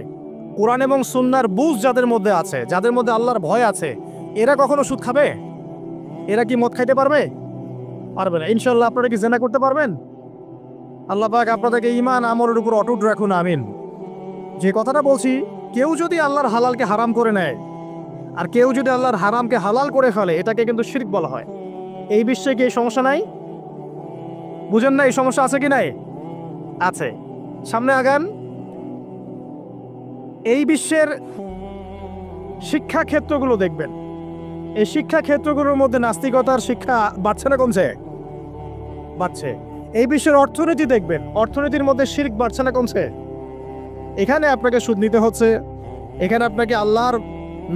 কোরআন এবং সুন্নাহর বুঝ যাদের মধ্যে আছে, যাদের মধ্যে আল্লাহর ভয় আছে, এরা কখনো সুদ খাবে? এরা কি মদ খাইতে পারবে? পারবে না। ইনশাল্লাহ আপনারা কি জেনা করতে পারবেন? আল্লাহ পাক আপনাদেরকে ঈমান আমলের উপর অটুট রাখুন, আমিন। যে কথাটা বলছি, কেউ যদি আল্লাহর হালালকে হারাম করে নেয় আর কেউ যদি আল্লাহর হারামকে হালাল করে ফেলে, এটাকে কিন্তু শিরক বলা হয়। এই বিশ্বে কি এই সমস্যা নাই? বুঝেন না এই সমস্যা আছে কি নাই? আছে। সামনে আগান। এই বিশ্বের শিক্ষা ক্ষেত্রগুলো দেখবেন, এই শিক্ষা ক্ষেত্রগুলোর মধ্যে নাস্তিকতার শিক্ষা বাড়ছে না কমছে? বাড়ছে। এই বিশ্বের অর্থনীতি দেখবেন, অর্থনীতির মধ্যে শিরক বাড়ছে না কমছে? এখানে আপনাকে সুদ নিতে হচ্ছে, এখানে আপনাকে আল্লাহর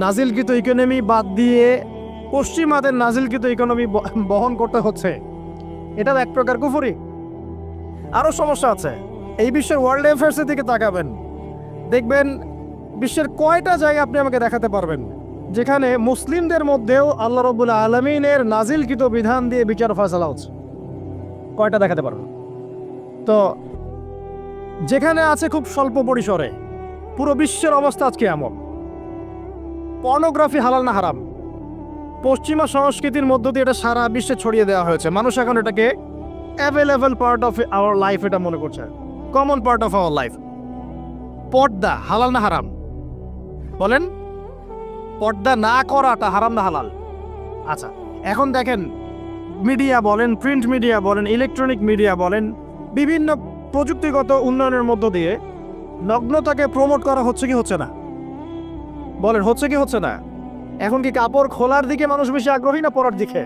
নাজিলকৃত ইকোনমি বাদ দিয়ে পশ্চিমাদের নাজিলকৃত ইকোনমি বহন করতে হচ্ছে। এটা এক প্রকার কুফরি। আরও সমস্যা আছে। এই বিশ্বের ওয়ার্ল্ড অ্যাফেয়ার্সের দিকে তাকাবেন, দেখবেন বিশ্বের কয়টা জায়গা আপনি আমাকে দেখাতে পারবেন যেখানে মুসলিমদের মধ্যেও আল্লাহ রাব্বুল আলামিনের নাজিলকৃত বিধান দিয়ে বিচার ফয়সালা হচ্ছে? কয়টা দেখাতে পারবেন? তো যেখানে আছে খুব স্বল্প পরিসরে। পুরো বিশ্বের অবস্থা আজকে এমন। পর্নোগ্রাফি হালাল না হারাম? পশ্চিমা সংস্কৃতির মধ্য দিয়ে এটা সারা বিশ্বে ছড়িয়ে দেওয়া হয়েছে। মানুষ এখন এটাকে available part of our life এটা মনে করছে, common part of our life. পর্দা হালাল না হারাম? বলেন, পর্দা না করাটা হারাম না হালাল? আচ্ছা, এখন দেখেন, মিডিয়া বলেন, প্রিন্ট মিডিয়া বলেন, ইলেকট্রনিক মিডিয়া বলেন, বিভিন্ন প্রযুক্তিগত উন্নয়নের মধ্য দিয়ে নগ্নতাকে প্রমোট করা হচ্ছে কি হচ্ছে না? বলেন, হচ্ছে কি হচ্ছে না? এখন কি কাপড় খোলার দিকে মানুষ বেশি আগ্রহী না পরার দিকে?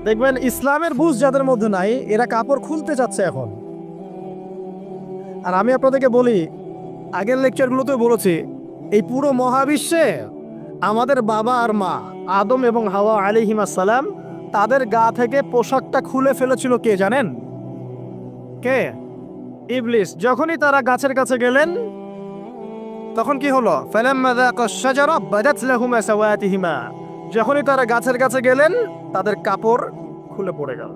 দেখবেন ইসলামের বুঝ যাদের মধ্যে নাই, এরা কাপড় খুলতে চাচ্ছে এখন। আর আমি আপনাদেরকে বলি, আগের লেকচারগুলোতেও বলেছি, এই পুরো মহাবিশ্বে আমাদের বাবা আর মা আদম এবং হাওয়া আলাইহিস সালাম, তাদের গা থেকে পোশাকটা খুলে ফেলেছিল কে জানেন? কে? ইবলিস। যখনই তারা গাছের কাছে গেলেন, তখন কি হলো? ফালাম্মা যাকা আশ-শাজারা বাদাত লাহুমা সাওয়াতিহিমা। যখনই তারা গাছের কাছে গেলেন, তাদের কাপড় খুলে পড়ে গেল।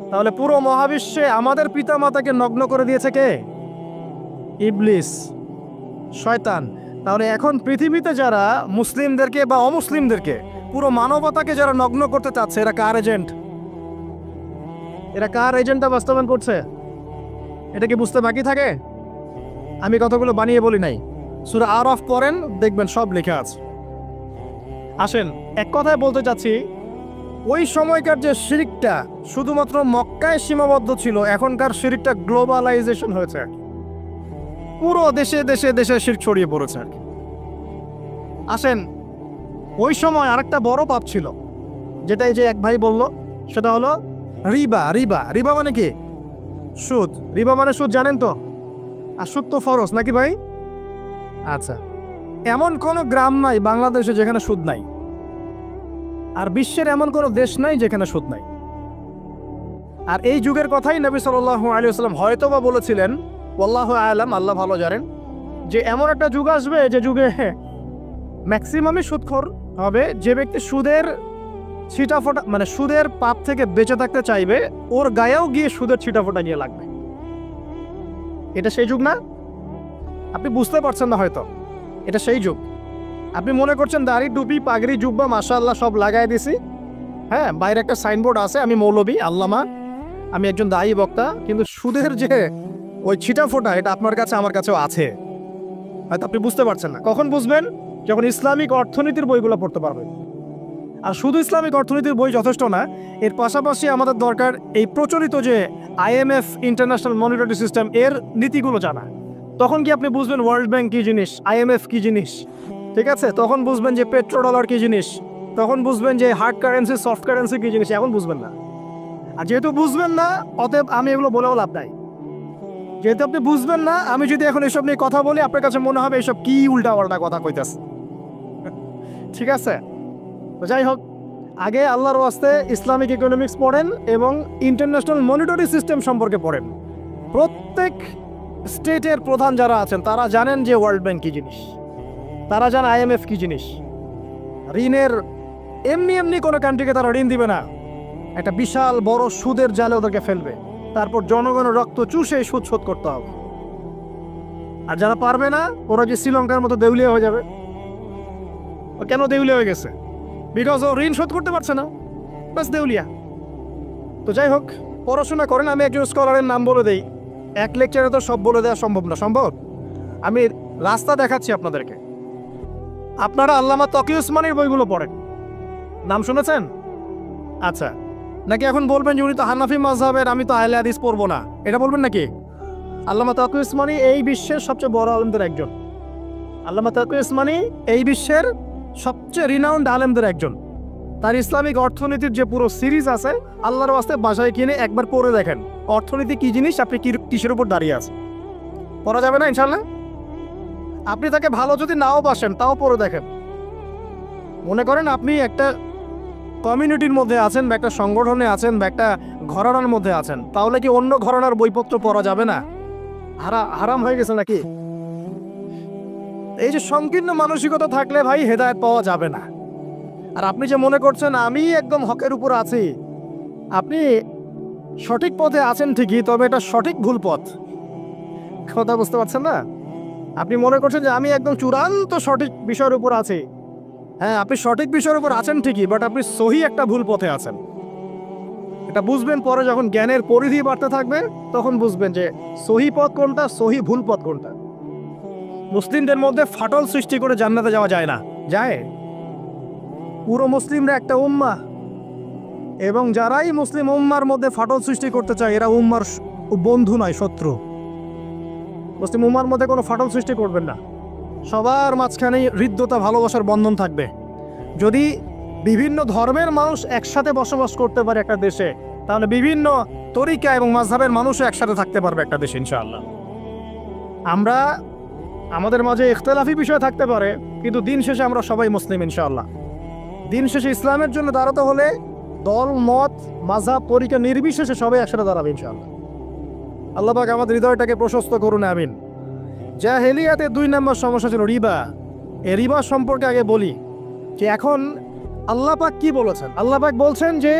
তাহলে পুরো মহাবিশ্বে আমাদের পিতামাতাকে নগ্ন করে দিয়েছে কে? ইবলিস, শয়তান। তাহলে এখন পৃথিবীতে যারা মুসলিমদেরকে বা অমুসলিমদেরকে, পুরো মানবতাকে যারা নগ্ন করতে চাচ্ছে, এরা কার এজেন্ট? এরা কার এজেন্টটা বাস্তবায়ন করছে? এটা কি বুঝতে বাকি থাকে? আমি কথাগুলো বানিয়ে বলি নাই। সূরা আরাফ পড়েন, দেখবেন সব লেখা আছে। আসেন, এক কথায় বলতে চাচ্ছি, ওই সময়কার যে শিরকটা শুধুমাত্র মক্কায় সীমাবদ্ধ ছিল, এখনকার শিরকটা গ্লোবালাইজেশন হয়েছে। পুরো দেশে দেশে দেশে শিরক ছড়িয়ে পড়েছে আর কি। আসেন, ওই সময় আরেকটা বড় পাপ ছিল, যেটা এই যে এক ভাই বলল, সেটা হলো রিবা। রিবা, রিবা মানে কি? সুদ। রিবা মানে সুদ, জানেন তো? আর সুদ তো ফরজ নাকি ভাই? আচ্ছা, এমন কোনো গ্রাম নাই বাংলাদেশে যেখানে সুদ নাই, আর বিশ্বের এমন কোনো দেশ নাই যেখানে সুদ নাই। আর এই যুগের কথাই নবী সাল্লাল্লাহু আলাইহি ওয়াসাল্লাম হয়তো বা বলেছিলেন, আল্লাহু আ'লাম, আল্লাহ ভালো জানেন, যে এমন একটা যুগ আসবে যে যুগে ম্যাক্সিমামই সুদখোর হবে। যে ব্যক্তি সুদের ছিটাফোটা, মানে সুদের পাপ থেকে বেঁচে থাকতে চাইবে, ওর গায়েও গিয়ে সুদের ছিটাফোটা গিয়ে লাগবে। এটা সেই যুগ না? আপনি বুঝতে পারছেন না হয়তো, এটা সেই যুগ। আপনি মনে করছেন দাড়ি, টুপি, পাগড়ি, জুব্বা মাশাআল্লাহ সব লাগাই দিছি, হ্যাঁ, বাইরে একটা সাইনবোর্ড আছে, আমি মৌলবী, আল্লামা, আমি একজন দায়ী বক্তা, কিন্তু সুদের যে ওই ছিটাফোটা, এটা আপনার কাছে আমার কাছেও আছে। হয়তো আপনি বুঝতে পারছেন না। কখন বুঝবেন? যখন ইসলামিক অর্থনীতির বইগুলো পড়তে পারবেন। আর শুধু ইসলামিক অর্থনীতির বই যথেষ্ট না, এর পাশাপাশি আমাদের দরকার এই প্রচলিত যে IMF, ইন্টারন্যাশনাল মনিটারি সিস্টেম, এর নীতিগুলো জানা। তখন কি আপনি বুঝবেন ওয়ার্ল্ড ব্যাংক কি জিনিস, IMF কি জিনিস, ঠিক আছে? তখন বুঝবেন যে পেট্রো ডলার কি জিনিস, তখন বুঝবেন যে হার্ড কারেন্সি, সফট কারেন্সি কি জিনিস। এখন বুঝবেন না। আর যেহেতু বুঝবেন না, অতএব আমি এগুলো বলেও লাভ নাই। যেহেতু আপনি বুঝবেন না, আমি যদি এখন এসব নিয়ে কথা বলি, আপনার কাছে মনে হবে এসব কি উল্টা পাল্টা কথা কইতাছে। ঠিক আছে? তো যাই হোক, আগে আল্লাহর ওয়াস্তে ইসলামিক ইকোনমিক্স পড়েন এবং ইন্টারন্যাশনাল মনিটারি সিস্টেম সম্পর্কে পড়েন। প্রত্যেক স্টেটের প্রধান যারা আছেন তারা জানেন যে ওয়ার্ল্ড ব্যাংক কী জিনিস, তারা জানে IMF কী জিনিস। ঋণের এমনি এমনি কোনো কান্ট্রিকে তারা ঋণ দিবে না, একটা বিশাল বড় সুদের জালে ওদেরকে ফেলবে, তারপর জনগণের রক্ত চুষে সুদ শোধ করতে হবে। আর যারা পারবে না ওরা যে শ্রীলঙ্কার মতো দেউলিয়া হয়ে যাবে। ও কেন দেউলিয়া হয়ে গেছে? বিকজ ও ঋণ শোধ করতে পারছে না, বাস দেউলিয়া। তো যাই হোক, পড়াশোনা করেন। আমি একজন স্কলারের নাম বলে দেই, এক লেকচারে তো সব বলে দেওয়া সম্ভব না। সম্ভব? আমি রাস্তা দেখাচ্ছি আপনাদেরকে। আপনারা আল্লামা তকি উসমানীর বইগুলো পড়েন, নাম শুনেছেন? আচ্ছা, নাকি এখন বলবেন যে উনি তো হানাফি মাযহাবের, আমি তো আহলে হাদিস পড়বো না, এটা বলবেন নাকি? আল্লামা তকি উসমানী এই বিশ্বের সবচেয়ে বড় আলেমদের একজন। আল্লামা তকি উসমানী এই বিশ্বের সবচেয়ে রিনাউন্ড আলেমদের একজন। তার ইসলামিক অর্থনীতির যে পুরো সিরিজ আছে, আল্লাহর ওয়াস্তে বাসায় কিনে একবার পড়ে দেখেন অর্থনীতি কি জিনিস, আপনি কিসের উপর দাঁড়িয়ে আছেন। পড়া যাবে না ইনশাল্লাহ? আপনি তাকে ভালো যদি নাও বাসেন তাও পড়ে দেখেন। মনে করেন আপনি একটা কমিউনিটির মধ্যে আছেন, বা একটা সংগঠনে আছেন, বা একটা ঘরানার মধ্যে আছেন, তাহলে কি অন্য ঘরানার বইপত্র পড়া যাবে না? হারাম হয়ে গেছে নাকি? এই যে সংকীর্ণ মানসিকতা থাকলে ভাই হেদায়েত পাওয়া যাবে না। আর আপনি যে মনে করছেন আমি একদম হকের উপর আছি, আপনি সঠিক পথে আছেন ঠিকই, তবে এটা সঠিক ভুল পথ। কথা বুঝতে পারছেন না? আপনি মনে করছেন যে আমি একদম চূড়ান্ত সঠিক বিষয়ের উপর আছি। হ্যাঁ, আপনি সঠিক বিষয়ের উপর আছেন ঠিকই, বাট আপনি সহি একটা ভুল পথে আছেন। এটা বুঝবেন পরে, যখন জ্ঞানের পরিধি বাড়তে থাকবে তখন বুঝবেন যে সহি পথ কোনটা, সহি ভুল পথ কোনটা। মুসলিমদের মধ্যে ফাটল সৃষ্টি করে জান্নাতে যাওয়া যায় না। যায়? পুরো মুসলিমরা একটা উম্মাহ, এবং যারাই মুসলিম উম্মার মধ্যে ফাটল সৃষ্টি করতে চায় এরা উম্মার বন্ধু নয়, শত্রু। মুসলিম উম্মার মধ্যে কোনো ফাটল সৃষ্টি করবেন না। সবার মাঝখানে হৃদ্যতা, ভালোবাসার বন্ধন থাকবে। যদি বিভিন্ন ধর্মের মানুষ একসাথে বসবাস করতে পারে একটা দেশে, তাহলে বিভিন্ন তরিকা এবং মাযহাবের মানুষও একসাথে থাকতে পারবে একটা দেশে ইনশাআল্লাহ। আমরা আমাদের মাঝে ইখতিলাফি বিষয় থাকতে পারে, কিন্তু দিন শেষে আমরা সবাই মুসলিম ইনশাআল্লাহ। দিন শেষে ইসলামের জন্য দাঁড়াতে হলে দল, মত, মাযহাব, তরিকা নির্বিশেষে সবাই একসাথে দাঁড়াবে ইনশাআল্লাহ। আল্লাহ পাক আমাদের হৃদয়টাকে প্রশস্ত করুন, আমিন। জাহেলিয়াতে 2 নম্বর সমস্যা ছিল রিবা। এই রিবা সম্পর্কে আগে বলি যে এখন আল্লাহ পাক কি বলেছেন। আল্লাহ পাক বলছেন যে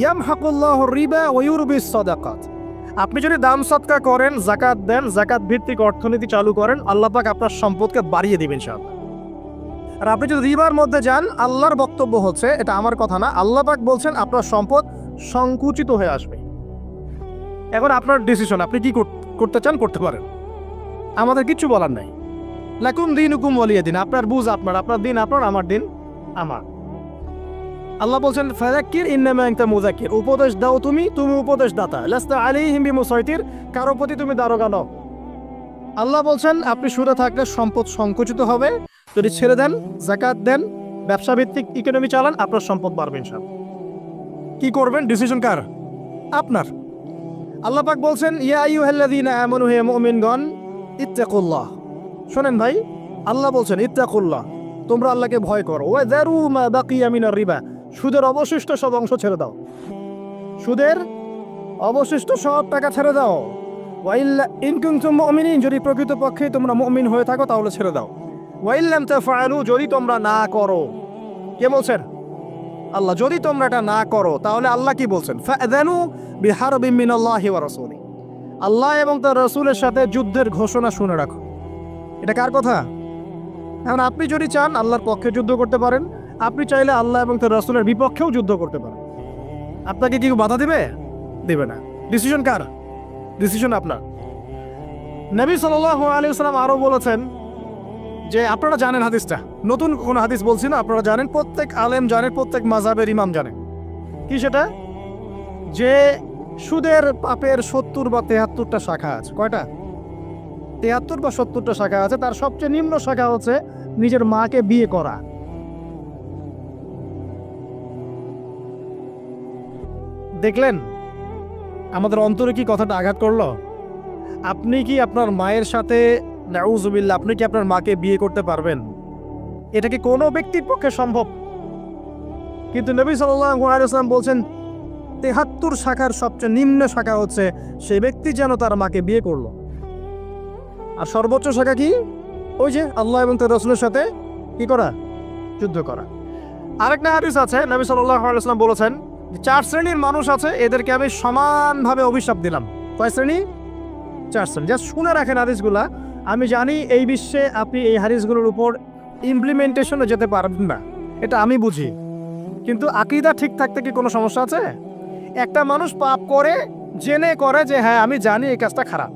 ইয়ামহাকুল্লাহু রিবা ওয়া ইউরবিস সাদাকাত। আপনি যদি দান সদকা করেন, যাকাত দেন, যাকাত ভিত্তিক অর্থনীতি চালু করেন, আল্লাহ পাক আপনার সম্পদকে বাড়িয়ে দিবেন ইনশাআল্লাহ। আর আপনি যদি রিবার মধ্যে যান, আল্লাহর বক্তব্য হচ্ছে, এটা আমার কথা না, আল্লাহ পাক বলছেন আপনার সম্পদ সংকুচিত হয়ে আসবে। এখন আপনার ডিসিশন, আপনি কি করতে চান করতে পারেন, আমাদের কিচ্ছু বলার নাই। লাকুম দীনুকুম ওয়ালিয়া দিন, আপনার বুঝ আপনার, আপনার দিন আপনার, আমার দিন আমার। আল্লাহ বলছেন ফাযাক্কির ইন্নামা আনতা মুযাক্কির, উপদেশ দাও তুমি, তুমি উপদেশ দাতা। লাস্তা আলাইহিম বিমুসাইতির, কারো প্রতি তুমি দারোগা নও। আল্লাহ বলছেন আপনি সুদে থাকলে সম্পদ সংকুচিত হবে, যদি ছেড়ে দেন, যাকাত দেন, ব্যবসা ভিত্তিক ইকোনমি চালান, আপনার সম্পদ বাড়বে ইনশাআল্লাহ। কি করবেন, ডিসিশন কার? আপনার। আল্লাহ পাক বলছেন ইয়া আইয়ুহাল্লাযীনা আমানু, হে মুমিনগণ, ইত্তাকুল্লাহ। শোনেন ভাই, আল্লাহ বলছেন ইত্তাকুল্লাহ, তোমরা আল্লাহকে ভয় করো। ওয়া যারু মা বাকিয়া মিনার রিবা, সুদের অবশিষ্ট সব অংশ ছেড়ে দাও। সুদের অবশিষ্ট সব টাকা ছেড়ে দাও। ওয়া ইল্লা ইন কুনতুম মুমিনিন, যদি প্রকৃতপক্ষে তোমরা মুমিন হয়ে থাকো তাহলে ছেড়ে দাও। ওয়া ইল্লাম তাফআলু, যদি তোমরা না করো। কে বলছেন? আল্লাহ। যদি তোমরা এটা না করো তাহলে আল্লাহ কি বলছেন? ফাআযানু বিহারবিন মিনাল্লাহি ওয়া রাসূলিহি, আল্লাহ এবং তার রাসূলের সাথে যুদ্ধের ঘোষণা শুনে রাখো। এটা কার কথা? এখন আপনি যদি চান আল্লাহর পক্ষে যুদ্ধ করতে পারেন, আপনি চাইলে আল্লাহ এবং তার রাসূলের বিপক্ষেও যুদ্ধ করতে পারেন। আপনাকে কি বাধা দিবে? দিবে না। ডিসিশন কার? ডিসিশন আপনার। নবী সাল্লাল্লাহু আলাইহি ওয়াসাল্লাম আরো বলেছেন যে, আপনারা জানেন হাদিসটা, নতুন কোন হাদিস বলছি না, আপনারা জানেন, প্রত্যেক আলেম জানেন, প্রত্যেক মাযহাবের ইমাম জানেন। কি সেটা? যে সুদের পাপের 70 বা 73টা শাখা আছে। কয়টা? 73 বা 70টা শাখা আছে। তার সবচেয়ে নিম্ন শাখা হচ্ছে নিজের মাকে বিয়ে করা। দেখলেন আমাদের অন্তরে কি কথাটা আঘাত করলো? আপনি কি আপনার মায়ের সাথে, নাউযুবিল্লাহ, আপনি কি আপনার মাকে বিয়ে করতে পারবেন? এটা কি কোনো ব্যক্তির পক্ষে সম্ভব? কিন্তু নবী সাল্লাল্লাহু আলাইহি ওয়াসাল্লাম বলছেন 73 শাখার সবচেয়ে নিম্ন শাখা হচ্ছে সে ব্যক্তি যেন তার মাকে বিয়ে করলো। আর সর্বোচ্চ শাখা কি? ওই যে আল্লাহ এবং তার রাসূলের সাথে কি করা? যুদ্ধ করা। আরেকটা হাদিস আছে, নবী সাল্লাল্লাহু আলাইহি ওয়াসাল্লাম বলেছেন যে 4 শ্রেণীর মানুষ আছে, এদেরকে আমি সমানভাবে অভিশাপ দিলাম। কয় শ্রেণী? 4 শ্রেণী। জাস্ট শুনে রাখেন হাদিসগুলা। আমি জানি এই বিশ্বে আপনি এই হাদিসগুলোর উপর ইমপ্লিমেন্টেশনে যেতে পারবেন না, এটা আমি বুঝি, কিন্তু আকীদা ঠিক থাকতে কি কোনো সমস্যা আছে? একটা মানুষ পাপ করে জেনে করে যে হ্যাঁ আমি জানি এই কাজটা খারাপ,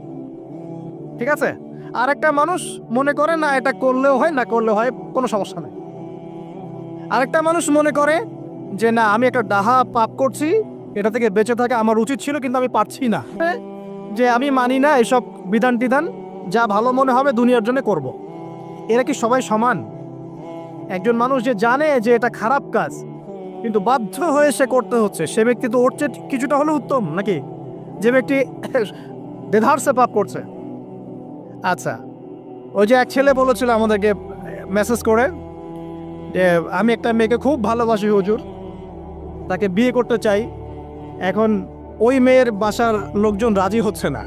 ঠিক আছে, আর একটা মানুষ মনে করে না এটা করলেও হয় না করলেও হয়, কোনো সমস্যা নেই। আরেকটা মানুষ মনে করে যে না আমি একটা ডাহা পাপ করছি, এটা থেকে বেঁচে থাকা আমার উচিত ছিল কিন্তু আমি পারছি না, যে আমি মানি না এসব বিধান টিধান, যা ভালো মনে হবে দুনিয়ার জন্য করব। এরা কি সবাই সমান? একজন মানুষ যে জানে যে এটা খারাপ কাজ কিন্তু বাধ্য হয়ে সে করতে হচ্ছে, সে ব্যক্তি তো ওর চেয়ে কিছুটা হলেও উত্তম নাকি যে ব্যক্তি দেধারসে পাপ করছে? আচ্ছা, ওই যে এক ছেলে বলেছিল আমাদেরকে মেসেজ করে যে আমি একটা মেয়েকে খুব ভালোবাসি হুজুর, তাকে বিয়ে করতে চাই, এখন ওই মেয়ের বাসার লোকজন রাজি হচ্ছে না।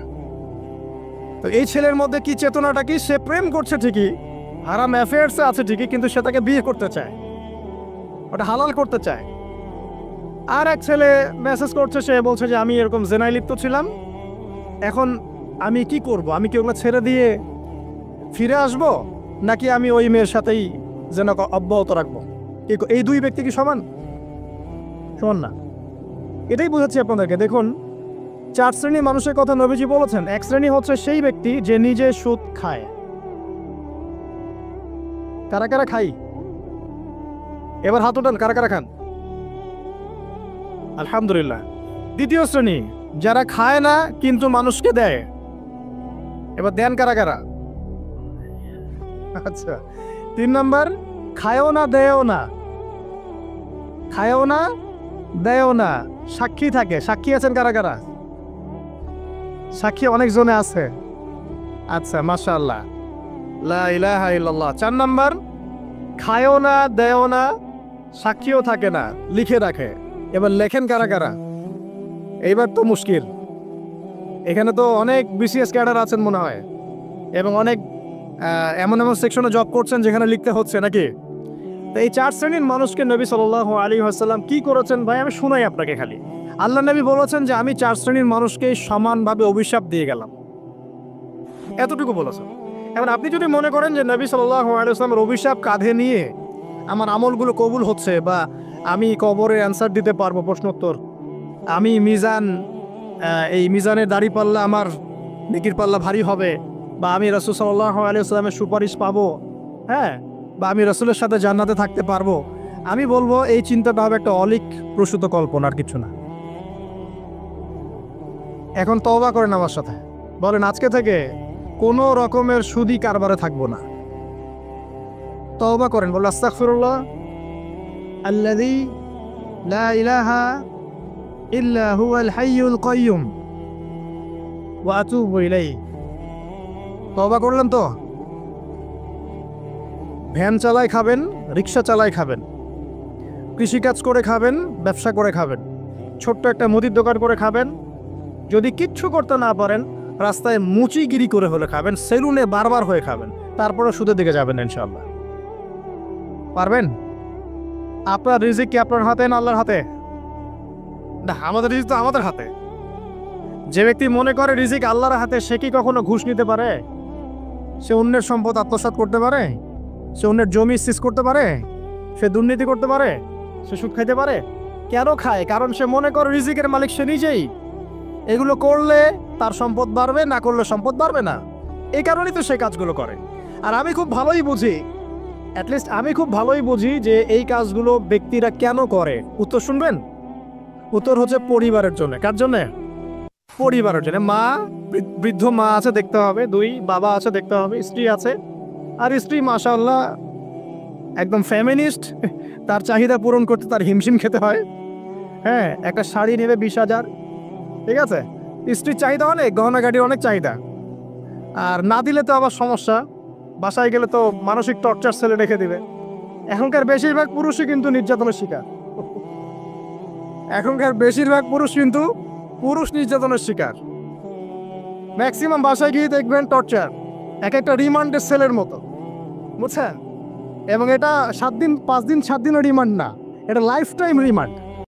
তো এই ছেলের মধ্যে কি চেতনাটা কি? সে প্রেম করছে ঠিকই, হারাম অ্যাফেয়ার্সে আছে ঠিকই, কিন্তু সে তাকে বিয়ে করতে চায়, ওটা হালাল করতে চায়। আর এক ছেলে মেসেজ করছে, সে বলছে যে আমি এরকম জেনায় লিপ্ত ছিলাম, এখন আমি কি করব? আমি কি ওগুলো ছেড়ে দিয়ে ফিরে আসব, নাকি আমি ওই মেয়ের সাথেই যেন অব্যাহত রাখবো? এই দুই ব্যক্তি কি সমান? সমান না। এটাই বুঝাচ্ছি আপনাদেরকে। দেখুন, 4 শ্রেণীর মানুষের কথা নবীজি বলেছেন। এক শ্রেণী হচ্ছে সেই ব্যক্তি যে নিজে সুদ খায়। কারা কারা খাই? এবার হাত উঠান, কারা কারা খান? আলহামদুলিল্লাহ। দ্বিতীয় শ্রেণী যারা খায় না কিন্তু মানুষকে দেয়। এবার দেন কারা কারা? আচ্ছা। 3 নাম্বার, খায়ও না দেয়ও না, খায়ও না দেয়ও না, সাক্ষী থাকে। সাক্ষী আছেন কারা কারা? সাক্ষী অনেকজনে আছে। আচ্ছা, মাশাআল্লাহ, লা ইলাহা ইল্লাল্লাহ। 4 নাম্বার, খায়ও না দেয়ও না, সাক্ষীও থাকে না, লিখে রাখে। এবার লেখেন কারা কারা? এইবার তো মুশকিল। এখানে তো অনেক বিসিএস ক্যাডার আছেন মনে হয়, এবং অনেক এমন এমন সেকশনে জব করছেন যেখানে লিখতে হচ্ছে নাকি? তো এই 4 শ্রেণীর মানুষকে নবী সাল্লাল্লাহু আলাইহি ওয়াসাল্লাম কি করেছেন ভাই, আমি শুনাই আপনাকে খালি। আল্লাহ নবী বলেছেন যে আমি 4 শ্রেণীর মানুষকে সমানভাবে অভিশাপ দিয়ে গেলাম, এতটুকু বলেছেন। এখন আপনি যদি মনে করেন যে নবী সাল্লাল্লাহু আলাইহি ওয়াসাল্লামের অভিশাপ কাঁধে নিয়ে আমার আমলগুলো কবুল হচ্ছে, বা আমি কবরের অ্যান্সার দিতে পারবো, প্রশ্নোত্তর, আমি এই মিজানের দাড়ি পাল্লা আমার নেকির পাল্লা ভারী হবে, বা আমি রাসূল সাল্লাল্লাহু আলাইহি ওয়াসাল্লামের সুপারিশ পাবো, হ্যাঁ, বা আমি রাসূলের সাথে জান্নাতে থাকতে পারবো, আমি বলবো এই চিন্তাটা হবে একটা অলিক প্রসূত কল্পনা, আর কিছু না। এখন তওবা করেন আমার সাথে, বলেন আজকে থেকে কোনো রকমের সুদি কারবারে থাকবো না। তওবা করেন, বলেন আস্তাগফিরুল্লাহ আল্লাযী লা ইলাহা ইল্লা হুয়াল হাইয়ুল কাইয়্যুম ওয়া আতুবু ইলাইহি। তওবা করলেন তো? ভ্যান চালায় খাবেন, রিক্সা চালায় খাবেন, কৃষিকাজ করে খাবেন, ব্যবসা করে খাবেন, ছোট্ট একটা মুদির দোকান করে খাবেন, যদি কিচ্ছু করতে না পারেন রাস্তায় মুচিগিরি করে হলে খাবেন, সেলুনে বারবার হয়ে খাবেন, তারপরে সুদের দিকে যাবেন ইনশাআল্লাহ। পারবেন? আপনার রিজিক কি আপনার হাতে না আল্লাহর হাতে? না, আমাদের রিজিক তো আমাদের হাতে। যে ব্যক্তি মনে করে রিজিক আল্লাহর হাতে, সে কি কখনো ঘুষ নিতে পারে? সে অন্যের সম্পদ আত্মসাৎ করতে পারে? সে অন্যের জমি সিজ করতে পারে? সে দুর্নীতি করতে পারে? সে সুদ খাইতে পারে? কেন খায়? কারণ সে মনে করে রিজিকের মালিক সে নিজেই। এগুলো করলে তার সম্পদ বাড়বে, না করলে সম্পদ বাড়বে না, এই কারণেই তো সে কাজগুলো করে। আর আমি খুব ভালোই বুঝি, অ্যাটলিস্ট আমি খুব ভালোই বুঝি যে এই কাজগুলো ব্যক্তিরা কেন করে। উত্তর শুনবেন? উত্তর হচ্ছে পরিবারের জন্য। কার জন্য? পরিবারের জন্য। মা, বৃদ্ধ মা আছে দেখতে হবে, 2 বাবা আছে দেখতে হবে, স্ত্রী আছে, আর স্ত্রী মাশাআল্লাহ একদম ফেমিনিস্ট, তার চাহিদা পূরণ করতে তার হিমশিম খেতে হয়। হ্যাঁ, একটা শাড়ি নেবে 20,000, ঠিক আছে, স্ত্রীর চাহিদা অনেক, গহনা গাড়ির অনেক চাহিদা, আর না দিলে তো আবার সমস্যা, বাসায় গেলে তো মানসিক টর্চার সেলে রেখে দিবে। এখনকার বেশিরভাগ পুরুষই কিন্তু নির্যাতনের শিকার। এখনকার বেশিরভাগ পুরুষ কিন্তু পুরুষ নির্যাতনের শিকার। ম্যাক্সিমাম বাসায় গিয়ে দেখবেন টর্চার, এক একটা রিমান্ডের সেলের মতো, বুঝছেন? এবং এটা 7 দিন 5 দিন 7 দিনের রিমান্ড না, এটা লাইফ টাইম রিমান্ড।